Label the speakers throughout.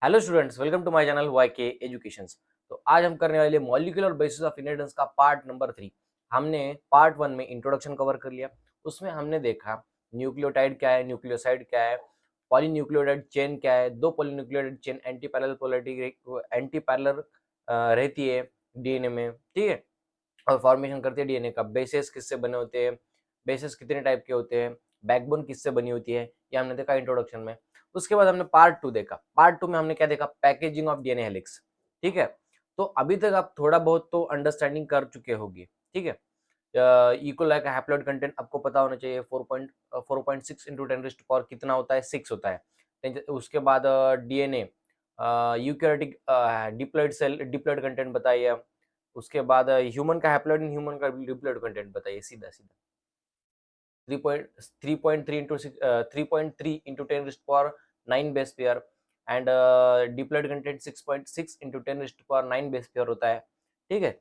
Speaker 1: Hello students, welcome to my channel y k educations. तो आज हम करने वाले मॉलिक्यूलर बेसिस ऑफ इनहेरिटेंस का पार्ट नंबर 3। हमने पार्ट 1 में इंट्रोडक्शन कवर कर लिया। उसमें हमने देखा न्यूक्लियोटाइड क्या है, न्यूक्लियोसाइड क्या है, पॉलीन्यूक्लियोटाइड चेन क्या है, दो polynucleotide chain anti parallel polarity anti parallel रहती है डीएनए में, ठीक है। और फॉर्मेशन करती है डीएनए का। बेसेस किससे बने होते हैं, बेसेस कितने टाइप के होते हैं, बैकबोन किससे बनी होती है, ये हमने देखा इंट्रोडक्शन में। उसके बाद हमने पार्ट 2 देखा। पार्ट 2 में हमने क्या देखा, पैकेजिंग ऑफ डीएनए हेलिक्स, ठीक है। तो अभी तक आप थोड़ा बहुत तो अंडरस्टैंडिंग कर चुके होंगे, ठीक है। इक्वल लाइक हैप्लॉइड कंटेंट आपको पता होना चाहिए। 4.6 इंटू 10 कितना होता है, 6 होता है। उसके बाद DNA eukaryotic diploid cell diploid content बताइए। उसके बाद ह्यूमन का हैप्लॉइड एंड ह्यूमन का डिप्लॉइड कंटेंट बताइए सीधा सीधा। 3.3 into 3.3 into 10 9 base pair and diploid content 6.6 into 10 9 base pair होता है, ठीक है।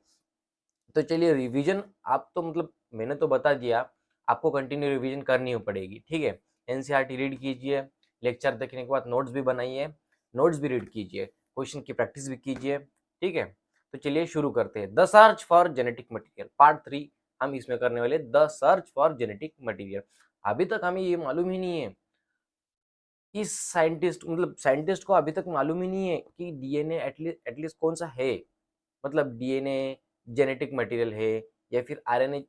Speaker 1: तो चलिए रिवीजन, आप तो मतलब मैंने तो बता दिया, आपको कंटिन्यू रिवीजन करनी ही पड़ेगी, ठीक है। एनसीईआरटी रीड कीजिए, लेक्चर देखने के बाद नोट्स भी बनाइए, नोट्स भी रीड कीजिए, क्वेश्चन की प्रैक्टिस भी कीजिए, ठीक है। तो चलिए शुरू करते हैं। The search for genetic material part 3 हम इसमें करने वाले, the search for genetic material. अभी तक हमें ये मालूम ही नहीं है कि साइंटिस्ट को अभी तक मालूम ही नहीं है कि डीएनए एटलीस्ट कौन सा है। मतलब डीएनए जेनेटिक मटेरियल है या फिर आरएनए।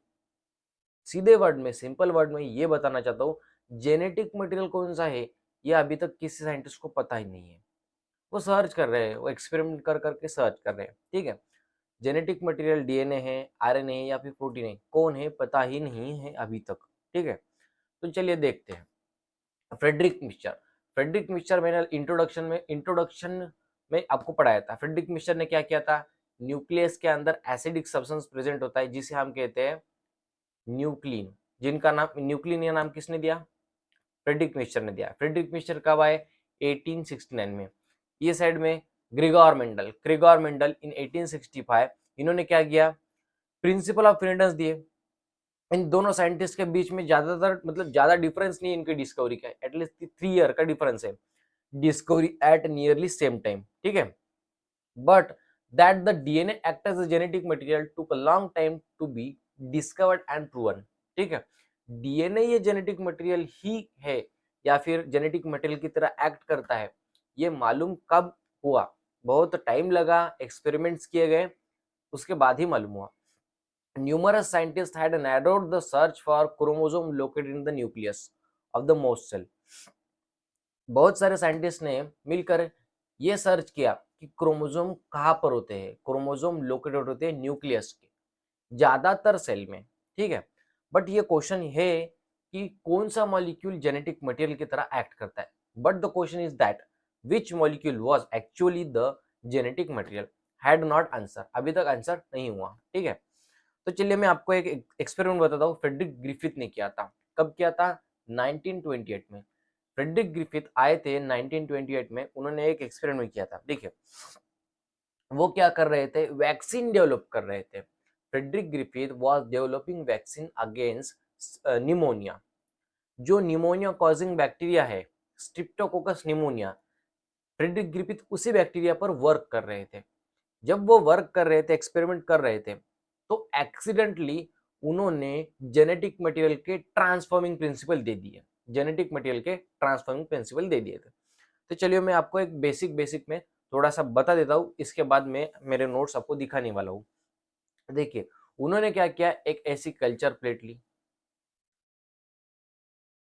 Speaker 1: सीधे वर्ड में, सिंपल वर्ड में ये बताना चाहता हूँ, जेनेटिक मटेरियल कौन सा है ये अभी तक किसी साइंटिस्ट को पता ही नहीं है। वो सर्च कर रहे हैं, वो एक्सपेरिमेंट कर करके सर्च कर रहे हैं, ठीक है। जेनेटिक मटेरियल डीएनए है, आरएनए है या फिर प्रोटीन है, कौन है पता ही नहीं है अभी तक, ठीक है। तो चलिए देखते हैं। Frederick Miescher. फ्रेडरिक मिक्सचर मैंने इंट्रोडक्शन में आपको पढ़ाया था। फ्रेडरिक मिक्सचर ने क्या किया था, न्यूक्लियस के अंदर एसिडिक सब्सटेंस प्रेजेंट होता है जिसे हम कहते हैं न्यूक्लिन। जिनका नाम न्यूक्लिन, या नाम किसने दिया, फ्रेडरिक मिक्सचर ने दिया। फ्रेडरिक मिक्सचर कब आए, 1869 में। ये साइड में ग्रिगोर मेंडल इन 1865 इन्होंने क्या किया, प्रिंसिपल ऑफ इनहेरिटेंस दिए। इन दोनों साइंटिस्ट के बीच में ज्यादातर मतलब ज्यादा डिफरेंस नहीं है इनकी डिस्कवरी का, एटलीस्ट 3 ईयर का डिफरेंस है, discovery at nearly same time, ठीक है। But that the DNA act as a genetic material took a long time to be discovered and proven, ठीक है। डीएनए ये जेनेटिक मटेरियल ही है या फिर जेनेटिक मटेरियल की तरह एक्ट करता है, ये मालूम कब हुआ, बहुत टाइम लगा, एक्सपेरिमेंट्स किए गए, उसके बाद ही मालूम हुआ। Numerous scientists had narrowed the search for chromosome located in the nucleus of the most cell. बहुत सारे साइंटिस्ट ने मिलकर ये सर्च किया कि क्रोमोसोम कहाँ पर होते हैं। क्रोमोसोम लोकेटेड होते हैं न्यूक्लियस के ज्यादातर सेल में, ठीक है। बट ये क्वेश्चन है कि कौन सा मॉलिक्यूल जेनेटिक मटेरियल की तरह एक्ट करता है। But the question is that which molecule was actually the genetic material had not answer, अभी तक आंसर नहीं हुआ, ठीक है। तो चलिए मैं आपको एक एक्सपेरिमेंट बताता हूँ, फ्रेडरिक ग्रिफिथ ने किया था। कब किया था, 1928 में। फ्रेडरिक ग्रिफिथ आए थे 1928 में, उन्होंने एक एक्सपेरिमेंट किया था। देखिए वो क्या कर रहे थे, वैक्सीन डेवलप कर रहे थे। Frederick Griffith was developing vaccine against pneumonia. जो निमोनिया कॉजिंग बैक्टीरिया है, स्ट्रिप्टोकोकस निमोनिया, फ्रेडरिक ग्रिफिथ उसी बैक्टीरिया पर वर्क कर रहे थे। जब वो वर्क कर रहे थे, एक्सपेरिमेंट कर रहे थे, तो एक्सीडेंटली उन्होंने जेनेटिक मटेरियल के ट्रांसफॉर्मिंग प्रिंसिपल दे दिए, जेनेटिक मटेरियल के ट्रांसफॉर्मिंग प्रिंसिपल दे दिए थे। तो चलिए मैं आपको एक बेसिक में थोड़ा सा बता देता हूँ, इसके बाद मैं मेरे नोट्स आपको दिखाने वाला हूँ। देखिए उन्होंने क्या किया, एक ऐसी कल्चर प्लेट ली।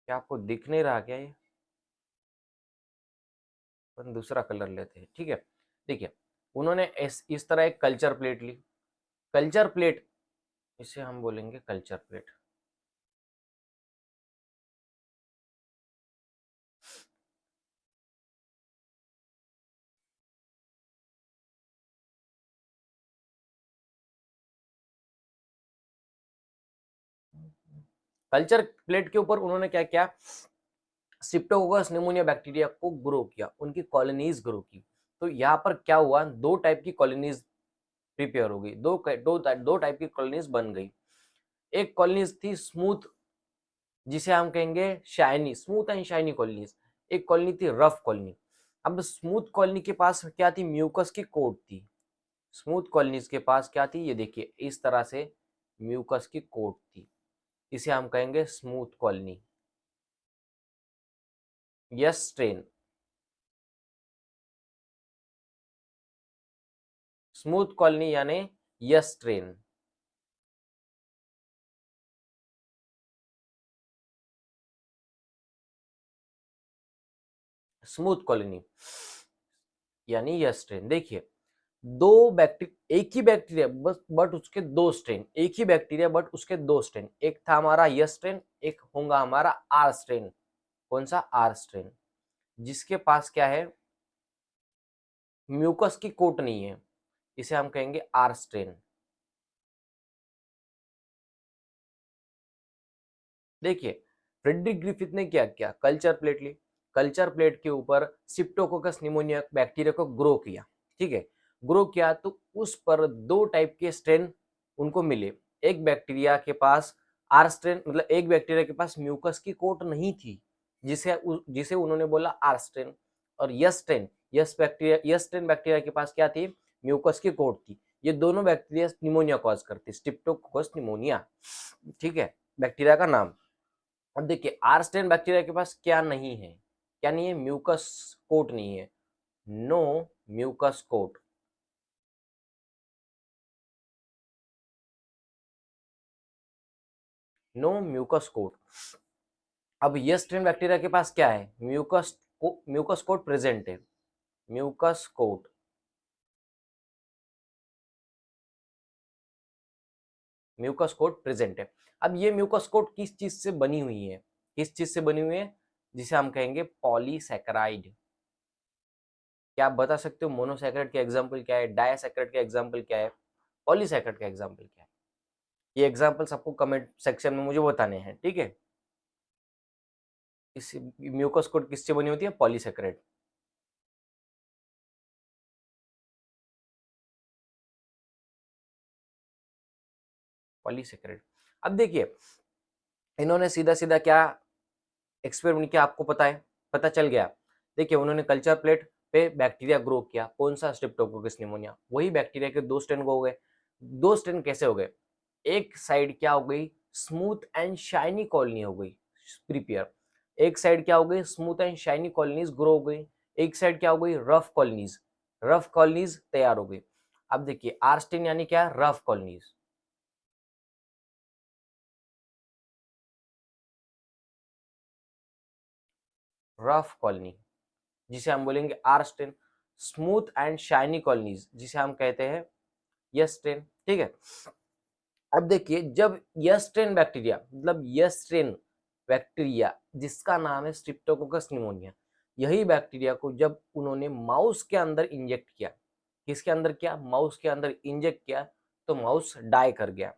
Speaker 1: क्या आपको दिख नहीं रहा क्या ये, अपन दूसरा कलर लेते हैं, ठीक है। देखिए उन्होंने इस तरह एक कल्चर प्लेट ली। कल्चर प्लेट, इसे हम बोलेंगे कल्चर प्लेट। कल्चर प्लेट के ऊपर उन्होंने क्या किया, स्ट्रिप्टोकोकस निमोनिया बैक्टीरिया को ग्रो किया, उनकी कॉलोनीज ग्रो की। तो यहाँ पर क्या हुआ, दो टाइप की कॉलोनीज प्रिपेयर हो गई, दो टाइप की कॉलोनीज बन गई। एक कॉलोनीज थी स्मूथ, जिसे हम कहेंगे shiny, smooth and shiny colonies. एक कॉलोनी थी रफ कॉलोनी। अब स्मूथ कॉलोनी के पास क्या थी, म्यूकस की कोट थी। स्मूथ कॉलोनीज के पास क्या थी, ये देखिए इस तरह से म्यूकस की कोट थी, इसे हम कहेंगे smooth colony. Yes strain, smooth colony यानी यस स्ट्रेन। स्मूथ कॉलोनी यानी यस स्ट्रेन। देखिए दो बैक्टीरिया, एक ही बैक्टीरिया बस बट उसके दो स्ट्रेन, एक ही बैक्टीरिया बट उसके दो स्ट्रेन, एक था हमारा यस स्ट्रेन, एक होगा हमारा आर स्ट्रेन। कौन सा, आर स्ट्रेन, जिसके पास क्या है, म्यूकस की कोट नहीं है, इसे हम कहेंगे आर स्ट्रेन। देखिए फ्रेडरिक ग्रिफिथ ने क्या किया, कल्चर प्लेट ली, कल्चर प्लेट के ऊपर स्ट्रेप्टोकोकस निमोनिया बैक्टीरिया को ग्रो किया, ठीक है, ग्रो किया तो उस पर दो टाइप के स्ट्रेन उनको मिले। एक बैक्टीरिया के पास आर स्ट्रेन, मतलब एक बैक्टीरिया के पास म्यूकस की कोट नहीं थी, जिसे उन्होंने बोला आर स्ट्रेन। और yes strain, yes bacteria, yes strain bacteria के पास क्या थी, म्यूकस की कोट थी। ये दोनों बैक्टीरिया निमोनिया कॉज करती, स्ट्रेप्टोकोकस निमोनिया, ठीक है, बैक्टीरिया का नाम। अब देखिए आर स्टेन बैक्टीरिया के पास क्या नहीं है, क्या नहीं है, म्यूकस कोट नहीं है, no mucus coat. No mucus coat. अब ये स्ट्रेन बैक्टीरिया के पास क्या है, म्यूकस कोट प्रेजेंट है, mucus coat, mucus coat present है। अब ये म्यूकस कोट किस चीज से बनी हुई है, किस चीज से बनी हुई है, जिसे हम कहेंगे पॉलीसैकेराइड। क्या आप बता सकते हो मोनोसैकेराइड का एग्जाम्पल क्या है, डायसैकेराइड का एग्जाम्पल क्या है, पॉलीसैकेराइड का एग्जाम्पल क्या है? ये एग्जाम्पल्स आपको कमेंट सेक्शन में मुझे बताने हैं, ठीक है। इस म्यूकस कोट किससे बनी होती है, पॉलीसैकेराइड। पॉलीसैकेराइड। अब देखिए इन्होंने सीधा सीधा क्या एक्सपेरिमेंट किया, आपको पता है, पता चल गया। देखिए उन्होंने कल्चर प्लेट पे बैक्टीरिया ग्रो किया, कौन सा, स्ट्रेप्टोकोकस निमोनिया। वही बैक्टीरिया के दो स्ट्रेन हो गए। दो स्ट्रेन कैसे हो गए, एक साइड क्या हो गई, स्मूथ एंड शाइनी कॉलोनी हो गई प्रिपेयर, एक साइड क्या हो गई, smooth and shiny colonies grow हो गई, एक साइड क्या हो गई, रफ कॉलोनीज, रफ कॉलोनीज तैयार हो गई। अब देखिए आर स्टेन यानी क्या, रफ कॉलोनीज, रफ कॉलोनी जिसे हम बोलेंगे R strain, smooth and shiny colonies जिसे हम कहते हैं यस स्ट्रेन, ठीक है। अब देखिए जब यस स्ट्रेन बैक्टीरिया, मतलब यस स्ट्रेन बैक्टीरिया जिसका नाम है स्ट्रिप्टोकोकस निमोनिया, यही बैक्टीरिया को जब उन्होंने माउस के अंदर इंजेक्ट किया, किसके अंदर किया, माउस के अंदर इंजेक्ट किया, तो माउस डाई कर गया।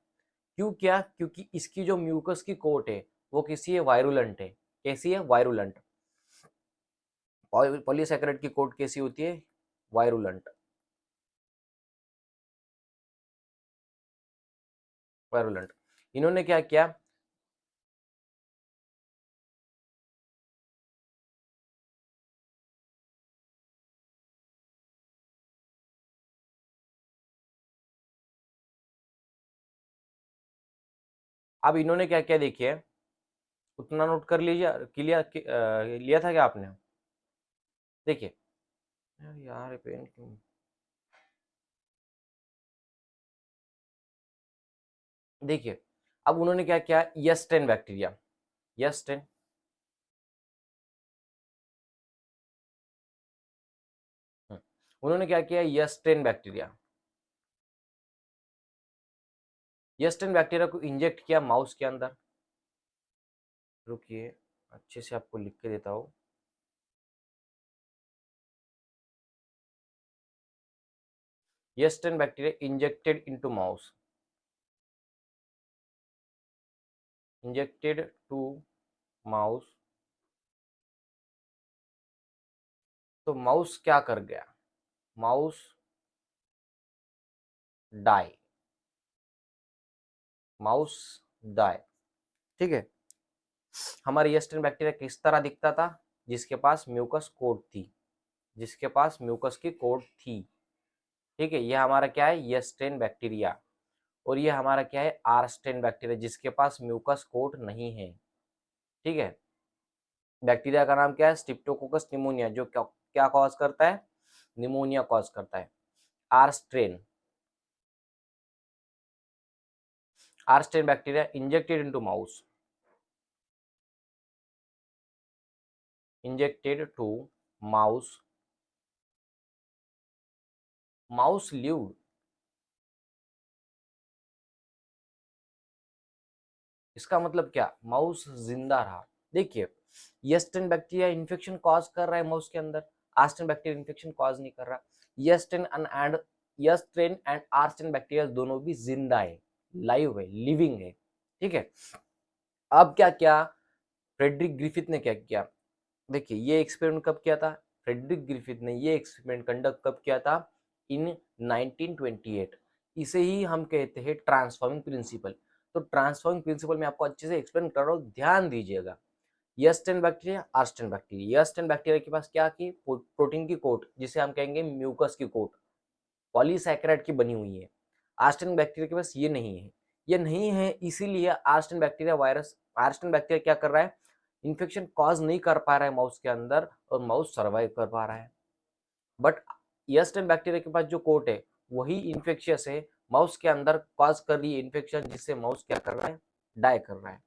Speaker 1: क्यों किया, क्योंकि इसकी जो म्यूकस की कोट है वो किसी है, वायरुलेंट है। कैसी है, वायरुलेंट। पॉलीसैकेराइड की कोट कैसी होती है, वायरुलेंट, वायरुलेंट। इन्होंने क्या किया, अब इन्होंने क्या किया देखिए, उतना नोट कर लीजिए, लिया था क्या आपने, देखिए यार पेन क्यों, देखिए अब उन्होंने क्या किया, यस 10 बैक्टीरिया, यस 10, उन्होंने क्या किया, यस 10 बैक्टीरिया, यस 10 बैक्टीरिया को इंजेक्ट किया माउस के अंदर। रुकिए अच्छे से आपको लिख के देता हूँ। Yes 10 bacteria injected into mouse, injected to mouse, तो माउस क्या कर गया, माउस डाई, माउस डाई, ठीक है। हमारे यस 10 बैक्टीरिया किस तरह दिखता था, जिसके पास म्यूकस कोट थी, जिसके पास म्यूकस की कोट थी। ठीक है, ये हमारा क्या है, येस्टेन बैक्टीरिया। और ये हमारा क्या है, आरस्टेन बैक्टीरिया, जिसके पास म्यूकस कोट नहीं है। ठीक है, बैक्टीरिया का नाम क्या है, स्ट्रिप्टोकोकस निमोनिया, जो क्या क्या कॉज करता है, निमोनिया कॉज करता है। R strain, R strain bacteria injected into mouse, injected to mouse, mouse lived, इसका मतलब क्या, माउस जिंदा रहा। देखिए, येस्टेन बैक्टीरिया इन्फेक्शन कॉज कर रहा है माउस के अंदर, आर्स्टेन बैक्टीरिया इन्फेक्शन कॉज नहीं कर रहा। येस्टेन एंड आर्स्टेन बैक्टीरिया दोनों भी जिंदा है, लाइव है, लिविंग है। ठीक है, अब क्या क्या फ्रेडरिक ग्रिफिथ ने क्या किया, देखिए ये एक्सपेरिमेंट कब किया था, फ्रेडरिक ग्रिफिथ ने ये एक्सपेरिमेंट कंडक्ट कब किया था, इन 1928। इसे ही हम कहते हैं ट्रांसफॉर्मिंग प्रिंसिपल। तो ट्रांसफॉर्मिंग प्रिंसिपल में आपको अच्छे से एक्सप्लेन कर रहा हूँ, ध्यान दीजिएगा। येस्टेन bacteria, R strain bacteria, S strain bacteria के पास क्या की, प्रोटीन की कोट, जिसे हम कहेंगे म्यूकस की कोट, पॉलीसैकेराइड की बनी हुई है। आर्स्टेन बैक्टीरिया के पास ये नहीं है, ये नहीं है, इसीलिए आर्स्टेन बैक्टीरिया वायरस, आर्स्टेन बैक्टीरिया क्या कर रहा है, इन्फेक्शन कॉज नहीं कर पा रहा है माउस के अंदर, और माउस सर्वाइव कर पा रहा है। बट येस्टेन बैक्टीरिया के पास जो कोट है वही इन्फेक्शियस है, माउस के अंदर कॉज कर रही है इन्फेक्शन, जिससे माउस क्या कर रहा है, डाई कर रहा है।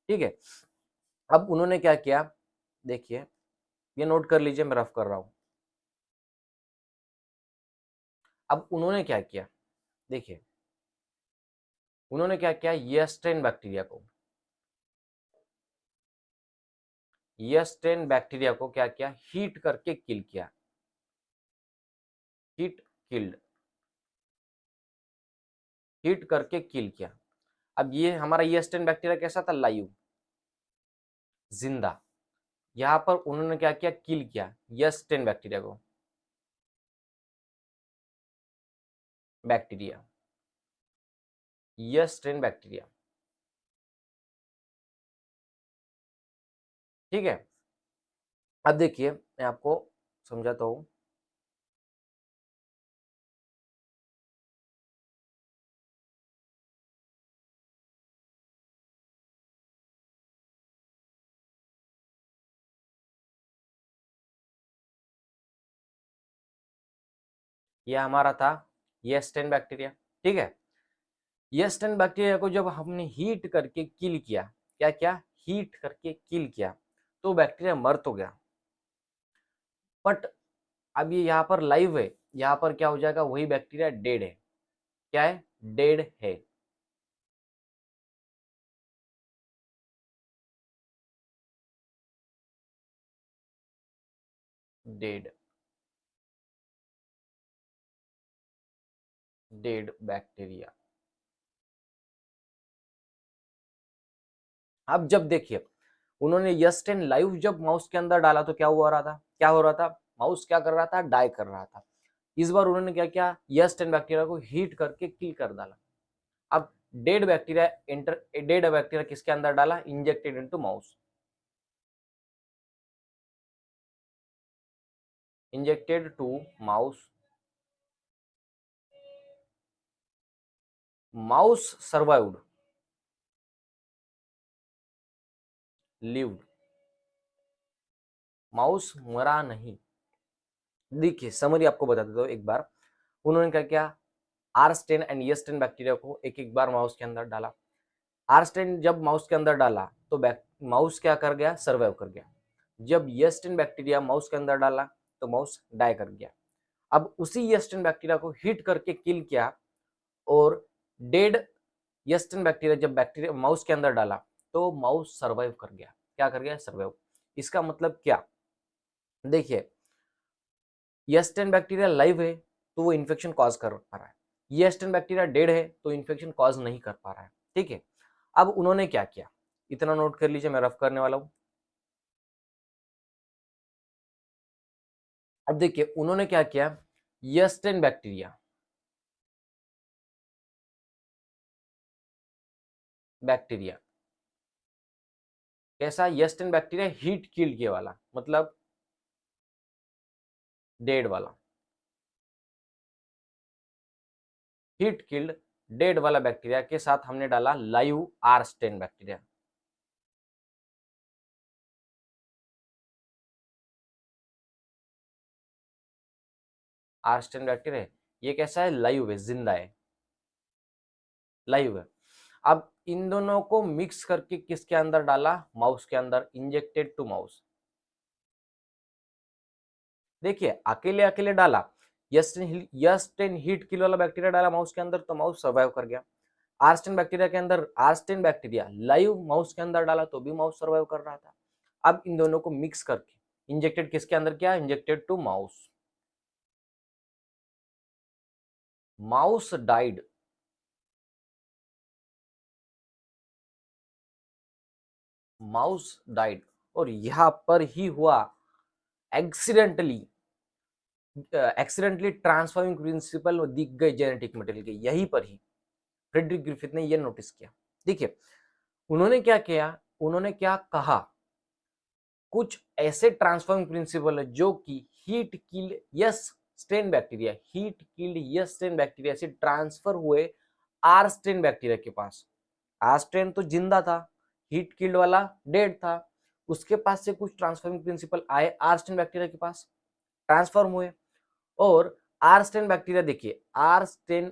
Speaker 1: ठीक है, अब उन्होंने क्या किया, देखिए ये नोट कर लीजिए, मैं रफ कर रहा हूं। अब उन्होंने क्या किया, देखिए उन्होंने क्या किया, येस्टेन बैक्टीरिया को, येस्टेन बैक्टीरिया को क्या किया, हीट करके किल किया, हीट किल्ड, हीट करके किल किया। अब ये हमारा येस्टेन बैक्टीरिया कैसा था, लाइव, जिंदा। यहां पर उन्होंने क्या किया, किल किया येस्टेन बैक्टीरिया को, बैक्टीरिया, येस्टेन बैक्टीरिया। ठीक है, अब देखिए मैं आपको समझाता हूं। ये हमारा था येस्टेन बैक्टीरिया। ठीक है, येस्टेन बैक्टीरिया को जब हमने हीट करके किल किया, क्या क्या, हीट करके किल किया, तो बैक्टीरिया मर तो गया, बट अब ये यहाँ पर लाइव है, यहाँ पर क्या हो जाएगा, वही बैक्टीरिया डेड है। क्या है, डेड है। Dead, dead bacteria. अब जब देखिए उन्होंने येस्टेन लाइव जब माउस के अंदर डाला तो क्या हुआ रहा था, क्या हो रहा था, माउस क्या कर रहा था, डाई कर रहा था। इस बार उन्होंने क्या किया, येस्टेन बैक्टीरिया को हीट करके किल कर डाला। अब dead bacteria enter, dead bacteria किसके अंदर डाला, injected into mouse, injected to mouse, mouse survived, lived, mouse मरा नहीं। देखिए समरी आपको बता देता हूँ एक बार। उन्होंने क्या किया, आरस्टेन एंड येस्टेन बैक्टीरिया को एक एक बार माउस के अंदर डाला। आरस्टेन जब माउस के अंदर डाला तो माउस क्या कर गया, सर्वाइव कर गया। जब येस्टेन बैक्टीरिया माउस के अंदर डाला तो माउस डाई कर गया। अब उसी येस्टेन बैक्टीरिया को हीट करके किल किया, और डेड येस्टेन बैक्टीरिया जब बैक्टीरिया माउस के अंदर डाला तो माउस सर्वाइव कर गया। क्या कर गया, सर्वाइव। इसका मतलब क्या, देखिए येस्टेन बैक्टीरिया लाइव है तो वो इन्फेक्शन कॉज कर पा रहा है, येस्टेन बैक्टीरिया डेड है तो इन्फेक्शन कॉज नहीं कर पा रहा है। ठीक है, अब उन्होंने क्या किया, इतना नोट कर लीजिए, मैं रफ करने वाला हूं। अब देखिए उन्होंने क्या किया, येस्टेन बैक्टीरिया, बैक्टीरिया कैसा, येस्टेन बैक्टीरिया हीट किल्ड किए वाला, मतलब डेड वाला, हीट किल्ड डेड वाला बैक्टीरिया के साथ हमने डाला live R strain bacteria. R strain bacteria ये कैसा है, लाइव है, जिंदा है, लाइव है। अब इन दोनों को मिक्स करके किसके अंदर डाला, माउस के अंदर, इंजेक्टेड टू माउस। देखिए अकेले अकेले डाला, यस्टेन हीट किल वाला बैक्टीरिया डाला माउस के अंदर तो माउस सर्वाइव कर गया। आर्स्टेन बैक्टीरिया के अंदर, आर्स्टेन बैक्टीरिया लाइव माउस के अंदर डाला तो भी माउस सर्वाइव कर रहा था। अब इन दोनों को मिक्स करके इंजेक्टेड किसके अंदर किया, injected to mouse, mouse died. Mouse died और यहां पर ही हुआ एक्सीडेंटली, एक्सीडेंटली ट्रांसफॉर्मिंग प्रिंसिपल दिख गए जेनेटिक मटेरियल के, यहीं पर ही फ्रेडरिक ग्रिफिथ ने यह नोटिस किया। देखिए उन्होंने क्या किया, उन्होंने क्या कहा, कुछ ऐसे ट्रांसफॉर्मिंग प्रिंसिपल है जो कि heat killed S strain bacteria, heat killed S strain bacteria से ट्रांसफर हुए आर स्टेन बैक्टीरिया के पास। आर स्टेन तो जिंदा था, हीट किल्ड वाला डेड था, उसके पास से कुछ ट्रांसफॉर्मिंग प्रिंसिपल आए आर स्टेन बैक्टीरिया के पास, ट्रांसफॉर्म हुए। और आर स्टेन बैक्टीरिया, देखिए R strain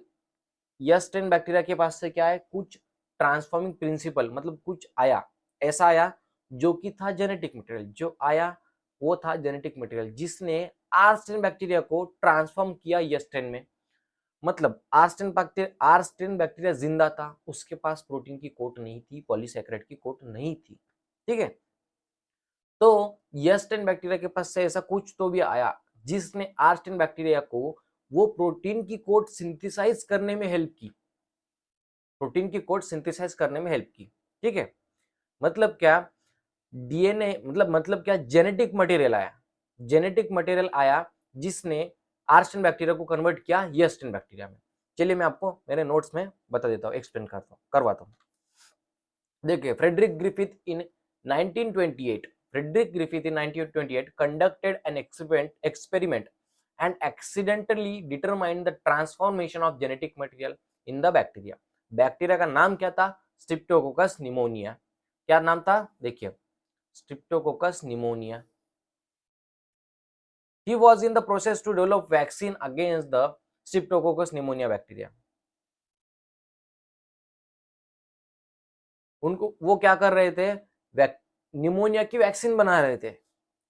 Speaker 1: S strain bacteria के पास से क्या है, कुछ ट्रांसफॉर्मिंग प्रिंसिपल, मतलब कुछ आया, ऐसा आया जो कि था जेनेटिक मटेरियल, जो आया वो था जेनेटिक मटेरियल जिसने आर स्टेन बैक्टीरिया को ट्रांसफॉर्म किया यस स्टेन में। मतलब आर स्टेन बैक्टीरिया जिंदा था, उसके पास प्रोटीन की कोट नहीं थी, पॉलीसैकेराइड की कोट नहीं थी, ठीक है। तो यस स्टेन बैक्टीरिया के पास से ऐसा कुछ तो भी आया जिसने आर स्टेन बैक्टीरिया को वो प्रोटीन की कोट सिंथेसाइज करने में हेल्प की, प्रोटीन की कोड सिंथेसाइज करने में हेल्प की, ठीक है। मतलब क्या, डीएनए मतलब क्या, जेनेटिक मटेरियल आया, जेनेटिक मटेरियल आया जिसने आर्स्टेन बैक्टीरिया को कन्वर्ट किया यस्टेन बैक्टीरिया में। चलिए मैं आपको मेरे नोट्स में बता देता हूँ, एक्सप्लेन करवाता हूँ। देखिए Frederick Griffith in 1928, Frederick Griffith in 1928 conducted an experiment and accidentally determined the transformation of genetic material in the bacteria। Bacteria का नाम क्या था, स्ट्रिप्टोकोकस निमोनिया। क्या नाम था, देखिए streptococcus pneumonia. He was in the process to develop vaccine against the streptococcus pneumonia bacteria। उनको वो क्या कर रहे थे, निमोनिया की वैक्सीन बना रहे थे,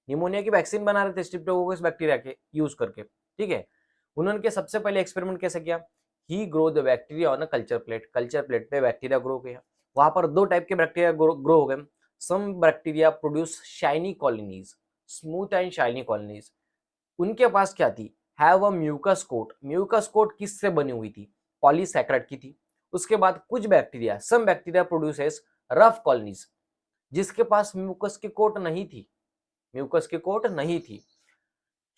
Speaker 1: निमोनिया की वैक्सीन बना रहे थे स्ट्रिप्टोकोकस बैक्टीरिया के यूज करके, ठीक है। उन्होंने सबसे पहले एक्सपेरिमेंट कैसे किया, he grow the bacteria on a culture plate, culture plate पे बैक्टीरिया ग्रो किया। वहां पर दो टाइप के बैक्टीरिया ग्रो हो गए। Some bacteria produce shiny colonies, smooth and shiny colonies. उनके पास क्या थी, have a mucus coat. Mucus coat किससे बनी हुई थी, पॉलीसैकेराइड की थी। उसके बाद कुछ bacteria, some bacteria produces rough colonies, जिसके पास म्यूकस की कोट नहीं थी, म्यूकस की कोट नहीं थी।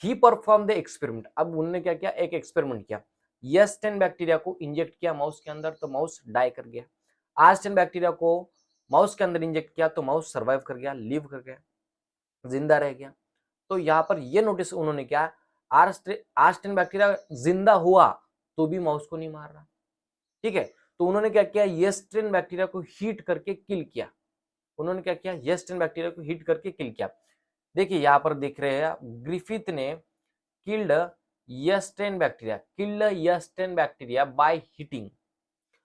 Speaker 1: ही परफॉर्म द एक्सपेरिमेंट, अब उन्होंने क्या किया, एक एक्सपेरिमेंट किया, यस10 बैक्टीरिया को इंजेक्ट किया माउस के अंदर तो माउस डाई कर गया। आर10 बैक्टीरिया को माउस के अंदर इंजेक्ट किया तो माउस सर्वाइव कर गया, लिव कर गया, जिंदा रह गया। तो यहाँ पर ये नोटिस उन्होंने क्या, आर10 बैक्टीरिया जिंदा हुआ तो भी माउस को नहीं मार रहा, ठीक है। तो उन्होंने क्या किया, यस10 बैक्टीरिया को हीट करके किल किया। उन्होंने क्या किया, यस10 बैक्टीरिया को हीट करके किल किया। देखिए यहाँ पर देख रहे हैं, ग्रिफिथ ने killed S strain bacteria, killed S strain bacteria by heating.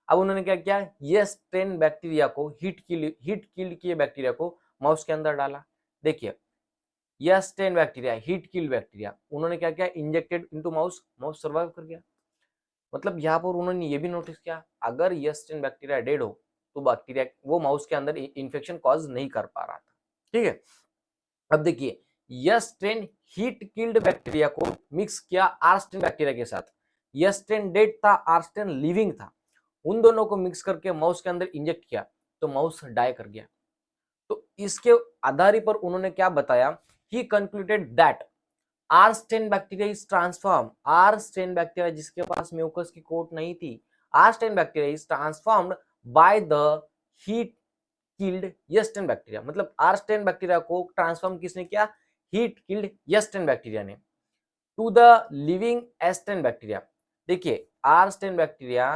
Speaker 1: अब उन्होंने क्या किया, यस्टेन बैक्टीरिया को हीट किल्ड किए बैक्टीरिया को माउस के अंदर डाला। देखिए S strain bacteria, heat killed bacteria, उन्होंने क्या किया, injected into mouse, mouse survive कर गया। मतलब यहाँ पर उन्होंने ये भी नोटिस किया, अगर यस्टेन बैक्टीरिया डेड हो तो बैक्टीरिया वो माउस के अंदर इन्फेक्शन कॉज नहीं कर पा रहा था, ठीक है। अब देखिए यस्टेन हीट किल्ड बैक्टीरिया को मिक्स किया आर्स्टेन बैक्टीरिया के साथ, यस्टेन डेड था, आर्स्टेन लिविंग था, उन दोनों को मिक्स करके माउस के अंदर इंजेक्ट किया तो माउस डाई कर गया। तो इसके आधार पर उन्होंने क्या बताया, he concluded that R strain bacteria is transform, R strain bacteria जिसके पास म्यूकस की कोट नहीं थी, R strain bacteria is transformed by the heat killed S strain bacteria. मतलब आर्स्टेन बैक्टीरिया को ट्रांसफॉर्म किसने किया, हीट किल्ड यस्टेन बैक्टीरिया ने। To the living S strain bacteria. देखिए आर स्टेन बैक्टीरिया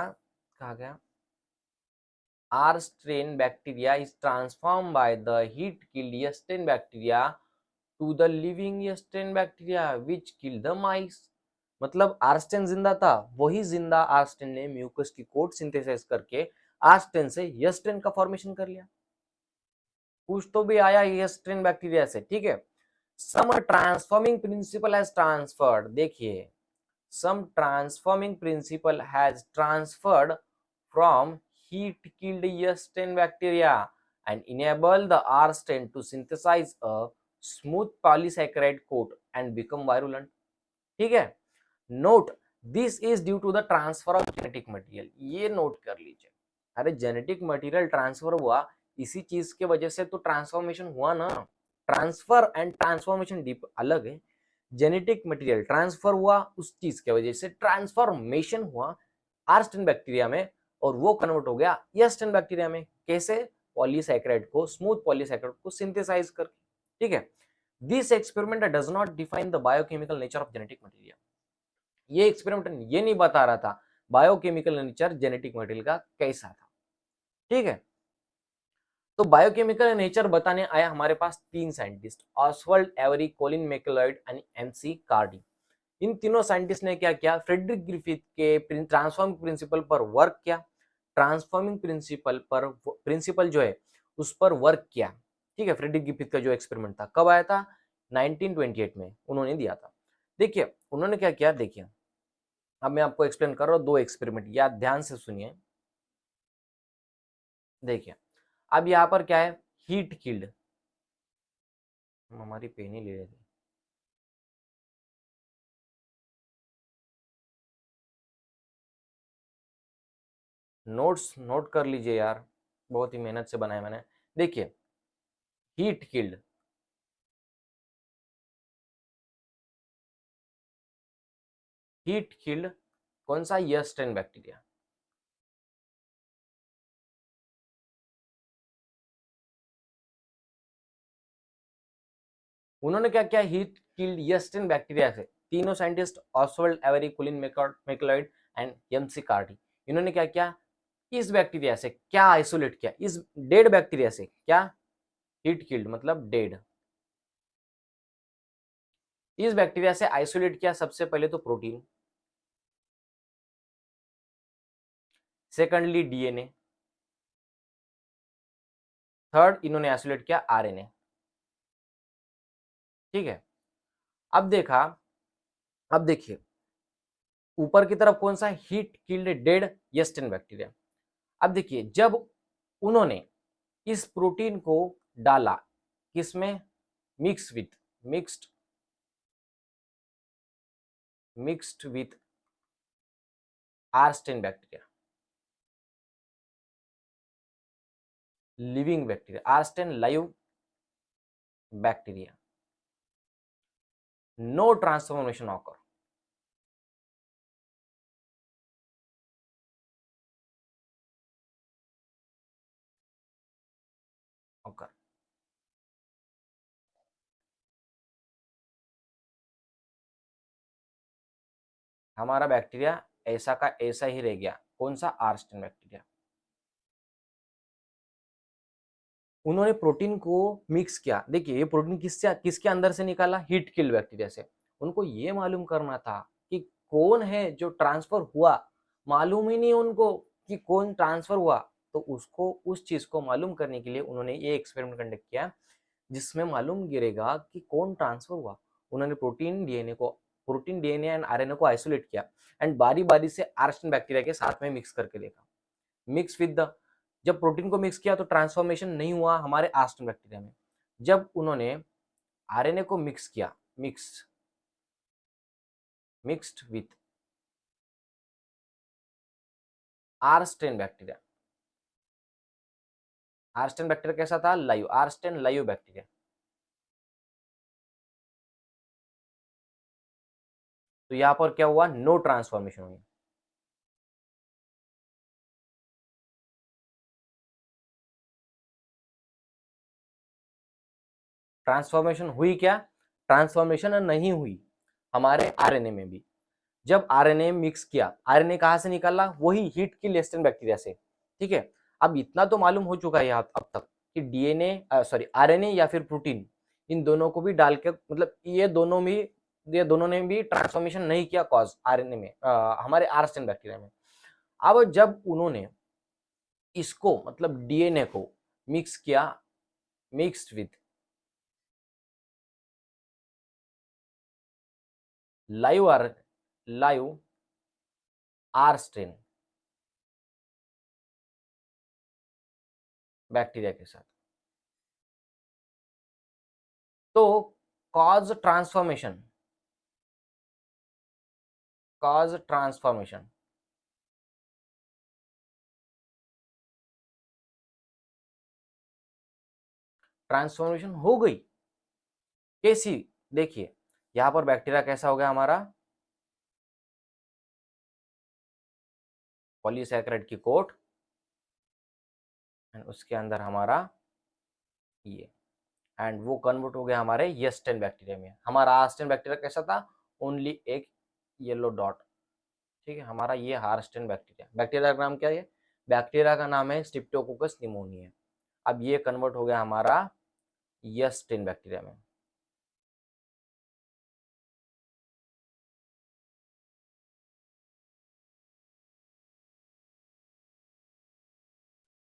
Speaker 1: कहा गया, R strain bacteria is transformed by the heat killed yeast bacteria to the living yeast bacteria which kill the mice। मतलब आर्स्टेन जिंदा था, वही जिंदा आर्स्टेन ने म्यूकस की कोट सिंथेसाइज करके आर्स्टेन से यस्टेन का फॉर्मेशन कर लिया। कुछ तो भी आया यस्टेन बैक्टीरिया से, ठीक है। सम ट्रांसफॉर्मिंग प्रिंसिपल हैज ट्रांसफर्ड, देखिए some transforming principle has transferred from heat killed yeast and bacteria and enable the R strain to synthesize a smooth polysaccharide coat and become virulent। ठीक है, note this is due to the transfer of genetic material. ये note कर लीजिए, अरे genetic material transfer हुआ, इसी चीज के वजह से तो ट्रांसफॉर्मेशन हुआ ना। ट्रांसफर एंड ट्रांसफॉर्मेशन डीप अलग है। जेनेटिक मटेरियल ट्रांसफर हुआ, उस चीज के वजह से ट्रांसफॉर्मेशन हुआ आर्स्टेन बैक्टीरिया में, और वो कन्वर्ट हो गया यस्टेन बैक्टीरिया में। कैसे? पॉलीसैकेराइड को, स्मूथ पॉलीसैकेराइड को सिंथेसाइज करके, ठीक है। This experiment does not define the biochemical nature of genetic material. ये एक्सपेरिमेंट ये नहीं बता रहा था बायोकेमिकल नेचर जेनेटिक मटेरियल का कैसा था, ठीक है। तो बायोकेमिकल नेचर बताने आया हमारे पास तीन scientist, Oswald Avery, Colin MacLeod and McCarty. इन तीनों साइंटिस्ट ने क्या किया? फ्रेडरिक ग्रिफिथ के ट्रांसफॉर्मिंग प्रिंसिपल पर वर्क किया। ट्रांसफॉर्मिंग प्रिंसिपल जो है उस पर वर्क किया, ठीक है। फ्रेडरिक ग्रिफिथ का जो एक्सपेरिमेंट था कब आया था? 1928 में उन्होंने दिया था। देखिए उन्होंने क्या किया, देखिए अब मैं आपको एक्सप्लेन कर रहा हूँ दो एक्सपेरिमेंट, याद ध्यान से सुनिए। देखिए अब यहाँ पर क्या है, हीट किल्ड, हमारी पेन ही ले रहे थे। नोट्स नोट कर लीजिए यार, बहुत ही मेहनत से बनाया मैंने। देखिए हीट किल्ड, हीट किल्ड कौन सा? S strain bacteria. उन्होंने क्या किया? हीट किल्ड यस्टेन बैक्टीरिया से तीनों scientist, Oswald Avery, Colin MacLeod and McCarty, इन्होंने क्या किया? इस बैक्टीरिया से क्या आइसोलेट किया? इस डेड बैक्टीरिया से क्या? हीट किल्ड मतलब डेड। इस बैक्टीरिया से आइसोलेट किया सबसे पहले तो प्रोटीन, सेकंडली डीएनए, थर्ड इन्होंने आइसोलेट किया आरएनए, ठीक है। अब देखा, अब देखिए ऊपर की तरफ कौन सा? Heat killed dead S strain bacteria. अब देखिए जब उन्होंने इस प्रोटीन को डाला किसमें? Mix with, mixed with R strain bacteria, living bacteria, R strain live bacteria, no transformation occur, occur. हमारा बैक्टीरिया ऐसा का ऐसा ही रह गया। कौन सा? R strain bacteria. उन्होंने प्रोटीन को मिक्स किया। देखिए ये प्रोटीन किससे, किसके अंदर से निकाला? हीट किल्ड बैक्टीरिया से। उनको ये मालूम करना था कि कौन है जो ट्रांसफर हुआ, मालूम ही नहीं उनको कि कौन ट्रांसफर हुआ। तो उसको, उस चीज को मालूम करने के लिए उन्होंने ये एक्सपेरिमेंट कंडक्ट किया जिसमें मालूम गिरेगा कि कौन ट्रांसफर हुआ। उन्होंने प्रोटीन डीएनए एंड आरएनए को आइसोलेट किया एंड बारी बारी से आर्स्टेन बैक्टीरिया के साथ में मिक्स करके देखा। मिक्स विद द, जब प्रोटीन को मिक्स किया तो ट्रांसफॉर्मेशन नहीं हुआ हमारे आर्स्टेन बैक्टीरिया में। जब उन्होंने आरएनए को मिक्स किया, mixed with R strain bacteria, R strain bacteria कैसा था? Live, R strain live bacteria. तो यहां पर क्या हुआ? नो ट्रांसफॉर्मेशन हुई। ट्रांसफॉर्मेशन हुई क्या? ट्रांसफॉर्मेशन नहीं हुई। हमारे आरएनए में भी। जब आरएनए मिक्स किया, आरएनए कहाँ से निकाला, वही हीट की लेस्टेन बैक्टीरिया से, ठीक है। अब इतना तो मालूम हो चुका है अब तक कि डीएनए सॉरी आरएनए या फिर प्रोटीन, इन दोनों को भी डाल के मतलब ये दोनों ने भी ट्रांसफॉर्मेशन नहीं किया कॉज आरएनए में, हमारे आरएसएन बैक्टीरिया में। अब जब उन्होंने इसको मतलब डीएनए को मिक्स किया, mixed with live R strain bacteria के साथ, तो cause transformation, cause transformation transformation हो गई। कैसी, देखिए यहां पर बैक्टीरिया कैसा हो गया हमारा, पॉलीसैकेराइड की कोट, एंड उसके अंदर हमारा ये, एंड वो कन्वर्ट हो गया हमारे येस्टेन बैक्टीरिया में। हमारा आस्टेन बैक्टीरिया कैसा था, ओनली एक येलो डॉट, ठीक है। हमारा ये हार्स्टेन बैक्टीरिया, बैक्टीरिया का नाम क्या है, बैक्टीरिया का नाम है स्ट्रिप्टोकोकस निमोनिया। अब ये कन्वर्ट हो गया हमारा येस्टेन बैक्टीरिया में।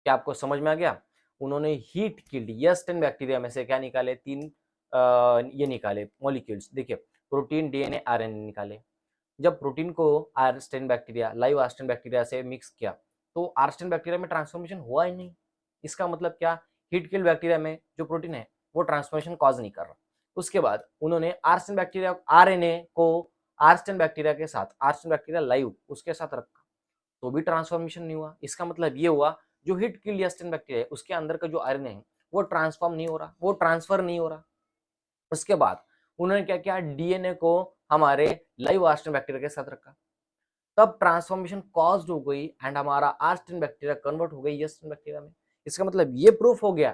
Speaker 1: क्या आपको समझ में आ गया, उन्होंने हीट किल्ड येस्टेन बैक्टीरिया में से क्या निकाले, तीन ये निकाले मॉलिक्यूल्स, देखिए प्रोटीन डीएनए आरएनए निकाले। जब प्रोटीन को आर्स्टेन बैक्टीरिया, लाइव आर्स्टेन बैक्टीरिया से मिक्स किया, तो आर्स्टेन बैक्टीरिया में ट्रांसफॉर्मेशन हुआ ही नहीं। इसका मतलब क्या, हीट किल बैक्टीरिया में जो प्रोटीन है वो ट्रांसफॉर्मेशन कॉज नहीं कर रहा। उसके बाद उन्होंने आर्स्टेन बैक्टीरिया आरएनए को आर्स्टेन बैक्टीरिया के साथ, आर्स्टेन बैक्टीरिया लाइव उसके साथ रखा, तो भी ट्रांसफॉर्मेशन नहीं हुआ। इसका मतलब ये हुआ जो हीट किल आर्स्टेन बैक्टीरिया है उसके अंदर का जो आरएनए है वो ट्रांसफॉर्म नहीं हो रहा, वो ट्रांसफर नहीं हो रहा। उसके बाद उन्होंने क्या किया, डीएनए को हमारे लाइव आर्स्टेन बैक्टीरिया के साथ रखा, तब ट्रांसफॉर्मेशन कॉज्ड हो गई एंड हमारा आर्स्टेन बैक्टीरिया कन्वर्ट हो गई येस्टेन बैक्टीरिया में। इसका मतलब ये प्रूफ हो गया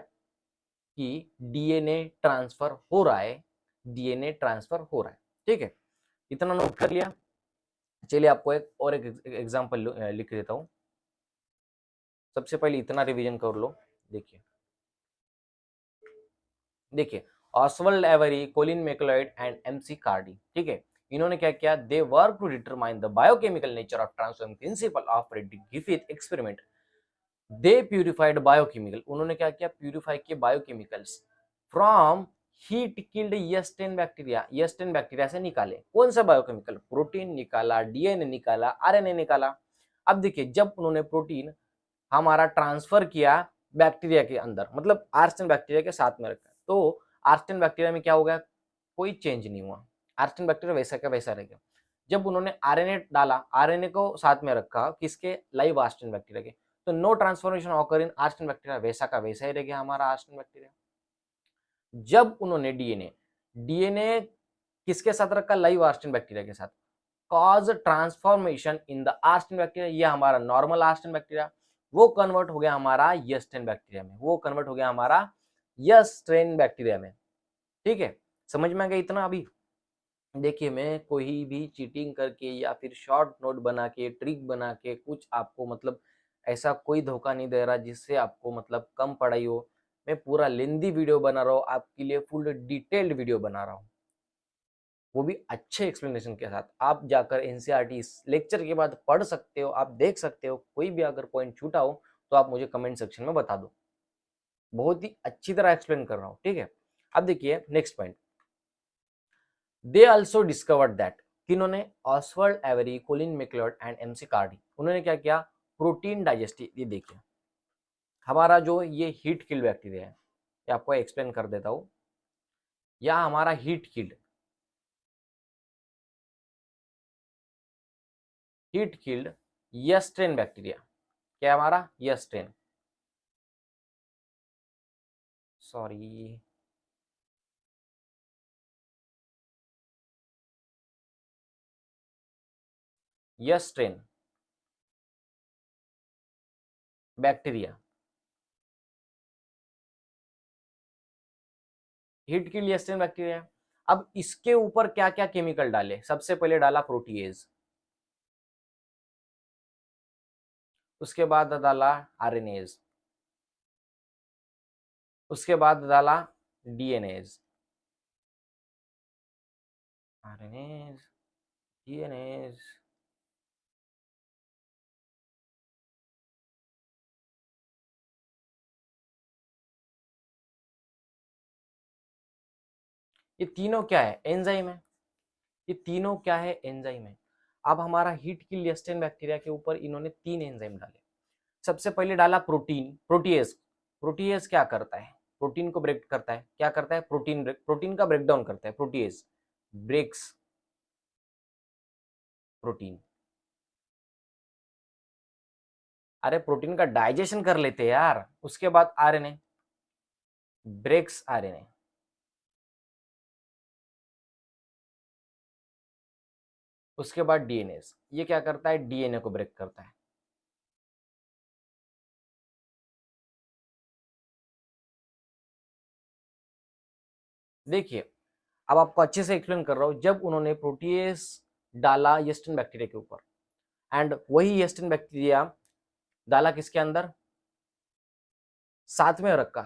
Speaker 1: कि डीएनए ट्रांसफर हो रहा है, डीएनए ट्रांसफर हो रहा है, ठीक है। इतना नोट कर लिया। चलिए आपको एक और एक एग्जांपल लिख देता हूं। सबसे पहले इतना रिवीजन कर लो। देखिए देखिए Oswald Avery, Colin MacLeod and McCarty, ठीक है। इन्होंने क्या किया, they work to determine the biochemical nature of transforming principle of Frederick Griffith experiment. They purified biochemical, उन्होंने क्या किया, प्यूरिफाई किए biochemicals from heat killed S strain bacteria, S strain bacteria से निकाले कौन सा बायोकेमिकल, प्रोटीन निकाला, डीएनए निकाला, आरएनए निकाला। अब देखिए जब उन्होंने प्रोटीन हमारा ट्रांसफर किया बैक्टीरिया के अंदर, मतलब आर्स्टेन बैक्टीरिया के साथ में रखा, तो आर्स्टेन बैक्टीरिया में क्या हो गया, कोई चेंज नहीं हुआ, आर्स्टेन बैक्टीरिया वैसा का वैसा रह गया। जब उन्होंने आरएनए डाला, आरएनए को साथ में रखा किसके, लाइव आर्स्टेन बैक्टीरिया के, तो no transformation occur in R strain bacteria, वैसा का वैसा ही रह गया हमारा आर्स्टेन बैक्टीरिया। जब उन्होंने डीएनए, डीएनए किसके साथ रखा, लाइव आर्स्टेन बैक्टीरिया के साथ, cause transformation in the R strain bacteria, ये हमारा नॉर्मल आर्स्टेन बैक्टीरिया, वो कन्वर्ट हो गया हमारा येस्टेन बैक्टीरिया में, वो कन्वर्ट हो गया हमारा येस्टेन बैक्टीरिया में, ठीक है। समझ में आ गया इतना अभी। देखिए मैं कोई भी चीटिंग करके या फिर शॉर्ट नोट बना के, ट्रिक बना के कुछ आपको मतलब ऐसा कोई धोखा नहीं दे रहा जिससे आपको मतलब कम पढ़ाई हो। मैं पूरा लेंदी वीडियो बना रहा हूँ आपके लिए, फुल डिटेल्ड वीडियो बना रहा हूँ, वो भी अच्छे एक्सप्लेनेशन के साथ। आप जाकर एनसीईआरटी इस लेक्चर के बाद पढ़ सकते हो, आप देख सकते हो, कोई भी अगर पॉइंट छूटा हो तो आप मुझे कमेंट सेक्शन में बता दो। बहुत ही अच्छी तरह एक्सप्लेन कर रहा हूँ, ठीक है। अब देखिए next point, they also discovered that, किन्होंने, Oswald Avery, Colin MacLeod and McCarty, उन्होंने क्या किया, प्रोटीन डाइजेस्टिव, ये देखिए हमारा जो ये हीट किल्ड बैक्टीरिया है, ये आपको एक्सप्लेन कर देता हूँ। या हमारा हीट किल्ड येस्टेन बैक्टीरिया, क्या हमारा S strain, sorry S strain bacteria, heat killed S strain bacteria. अब इसके ऊपर क्या क्या केमिकल डाले, सबसे पहले डाला प्रोटीएज, उसके बाद डाला आरएनएज, उसके बाद डाला डीएनएज, आरएनएज, डीएनएज, ये तीनों क्या है, एंजाइम है। ये तीनों क्या है, एंजाइम है। अब हमारा हीट की लिस्टेन बैक्टीरिया के ऊपर इन्होंने 3 एंजाइम डाले। सबसे पहले डाला प्रोटीन, प्रोटीएज। प्रोटीएज क्या करता है, प्रोटीन को ब्रेक करता है। क्या करता है, प्रोटीन का ब्रेकडाउन करता है। Protease breaks protein. अरे प्रोटीन का डाइजेशन कर लेते हैं यार। उसके बाद आरएनए ब्रेक्स आरएनए। उसके बाद डीएनए, ये क्या करता है, डीएनए को ब्रेक करता है। देखिए अब आपको अच्छे से एक्सप्लेन कर रहा हूं। जब उन्होंने प्रोटीएज डाला येस्टर्न बैक्टीरिया के ऊपर, एंड वही येस्टर्न बैक्टीरिया डाला किसके अंदर, साथ में रखा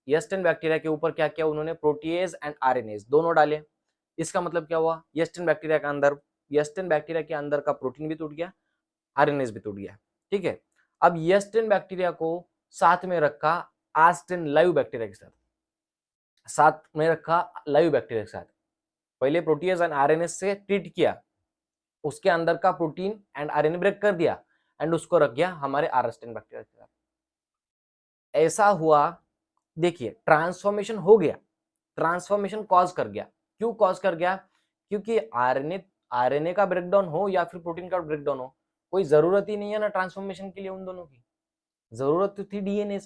Speaker 1: येस्टर्न बैक्टीरिया के ऊपर क्या किया उन्होंने, प्रोटीएज एंड आरएनएज दोनों डाले। इसका मतलब क्या हुआ, येस्टर्न बैक्टीरिया के अंदर, येस्टर्न बैक्टीरिया के अंदर का प्रोटीन भी टूट गया, आरएनएज भी टूट गया। ठीक है, अब येस्टर्न बैक्टीरिया को साथ में रखा आस्टेन लाइव बैक्टीरिया के साथ, साथ में रखा लाइव बैक्टीरिया के साथ। पहले प्रोटीएज एंड आरएनएज से ट्रीट किया, उसके अंदर का प्रोटीन एंड आरएनए ब्रेक कर दिया, एंड उसको रख गया हमारे आरएस्टेन बैक्टीरिया के साथ। ऐसा हुआ, देखिए ट्रांसफॉर्मेशन हो गया, ट्रांसफॉर्मेशन कॉज कर गया। क्यों कॉज कर गया, क्योंकि आरएनए आरएनए का ब्रेकडाउन हो या फिर प्रोटीन का ब्रेकडाउन हो, कोई जरूरत ही नहीं है ना ट्रांसफॉर्मेशन के लिए उन दोनों की। जरूरत तो थी डीएनए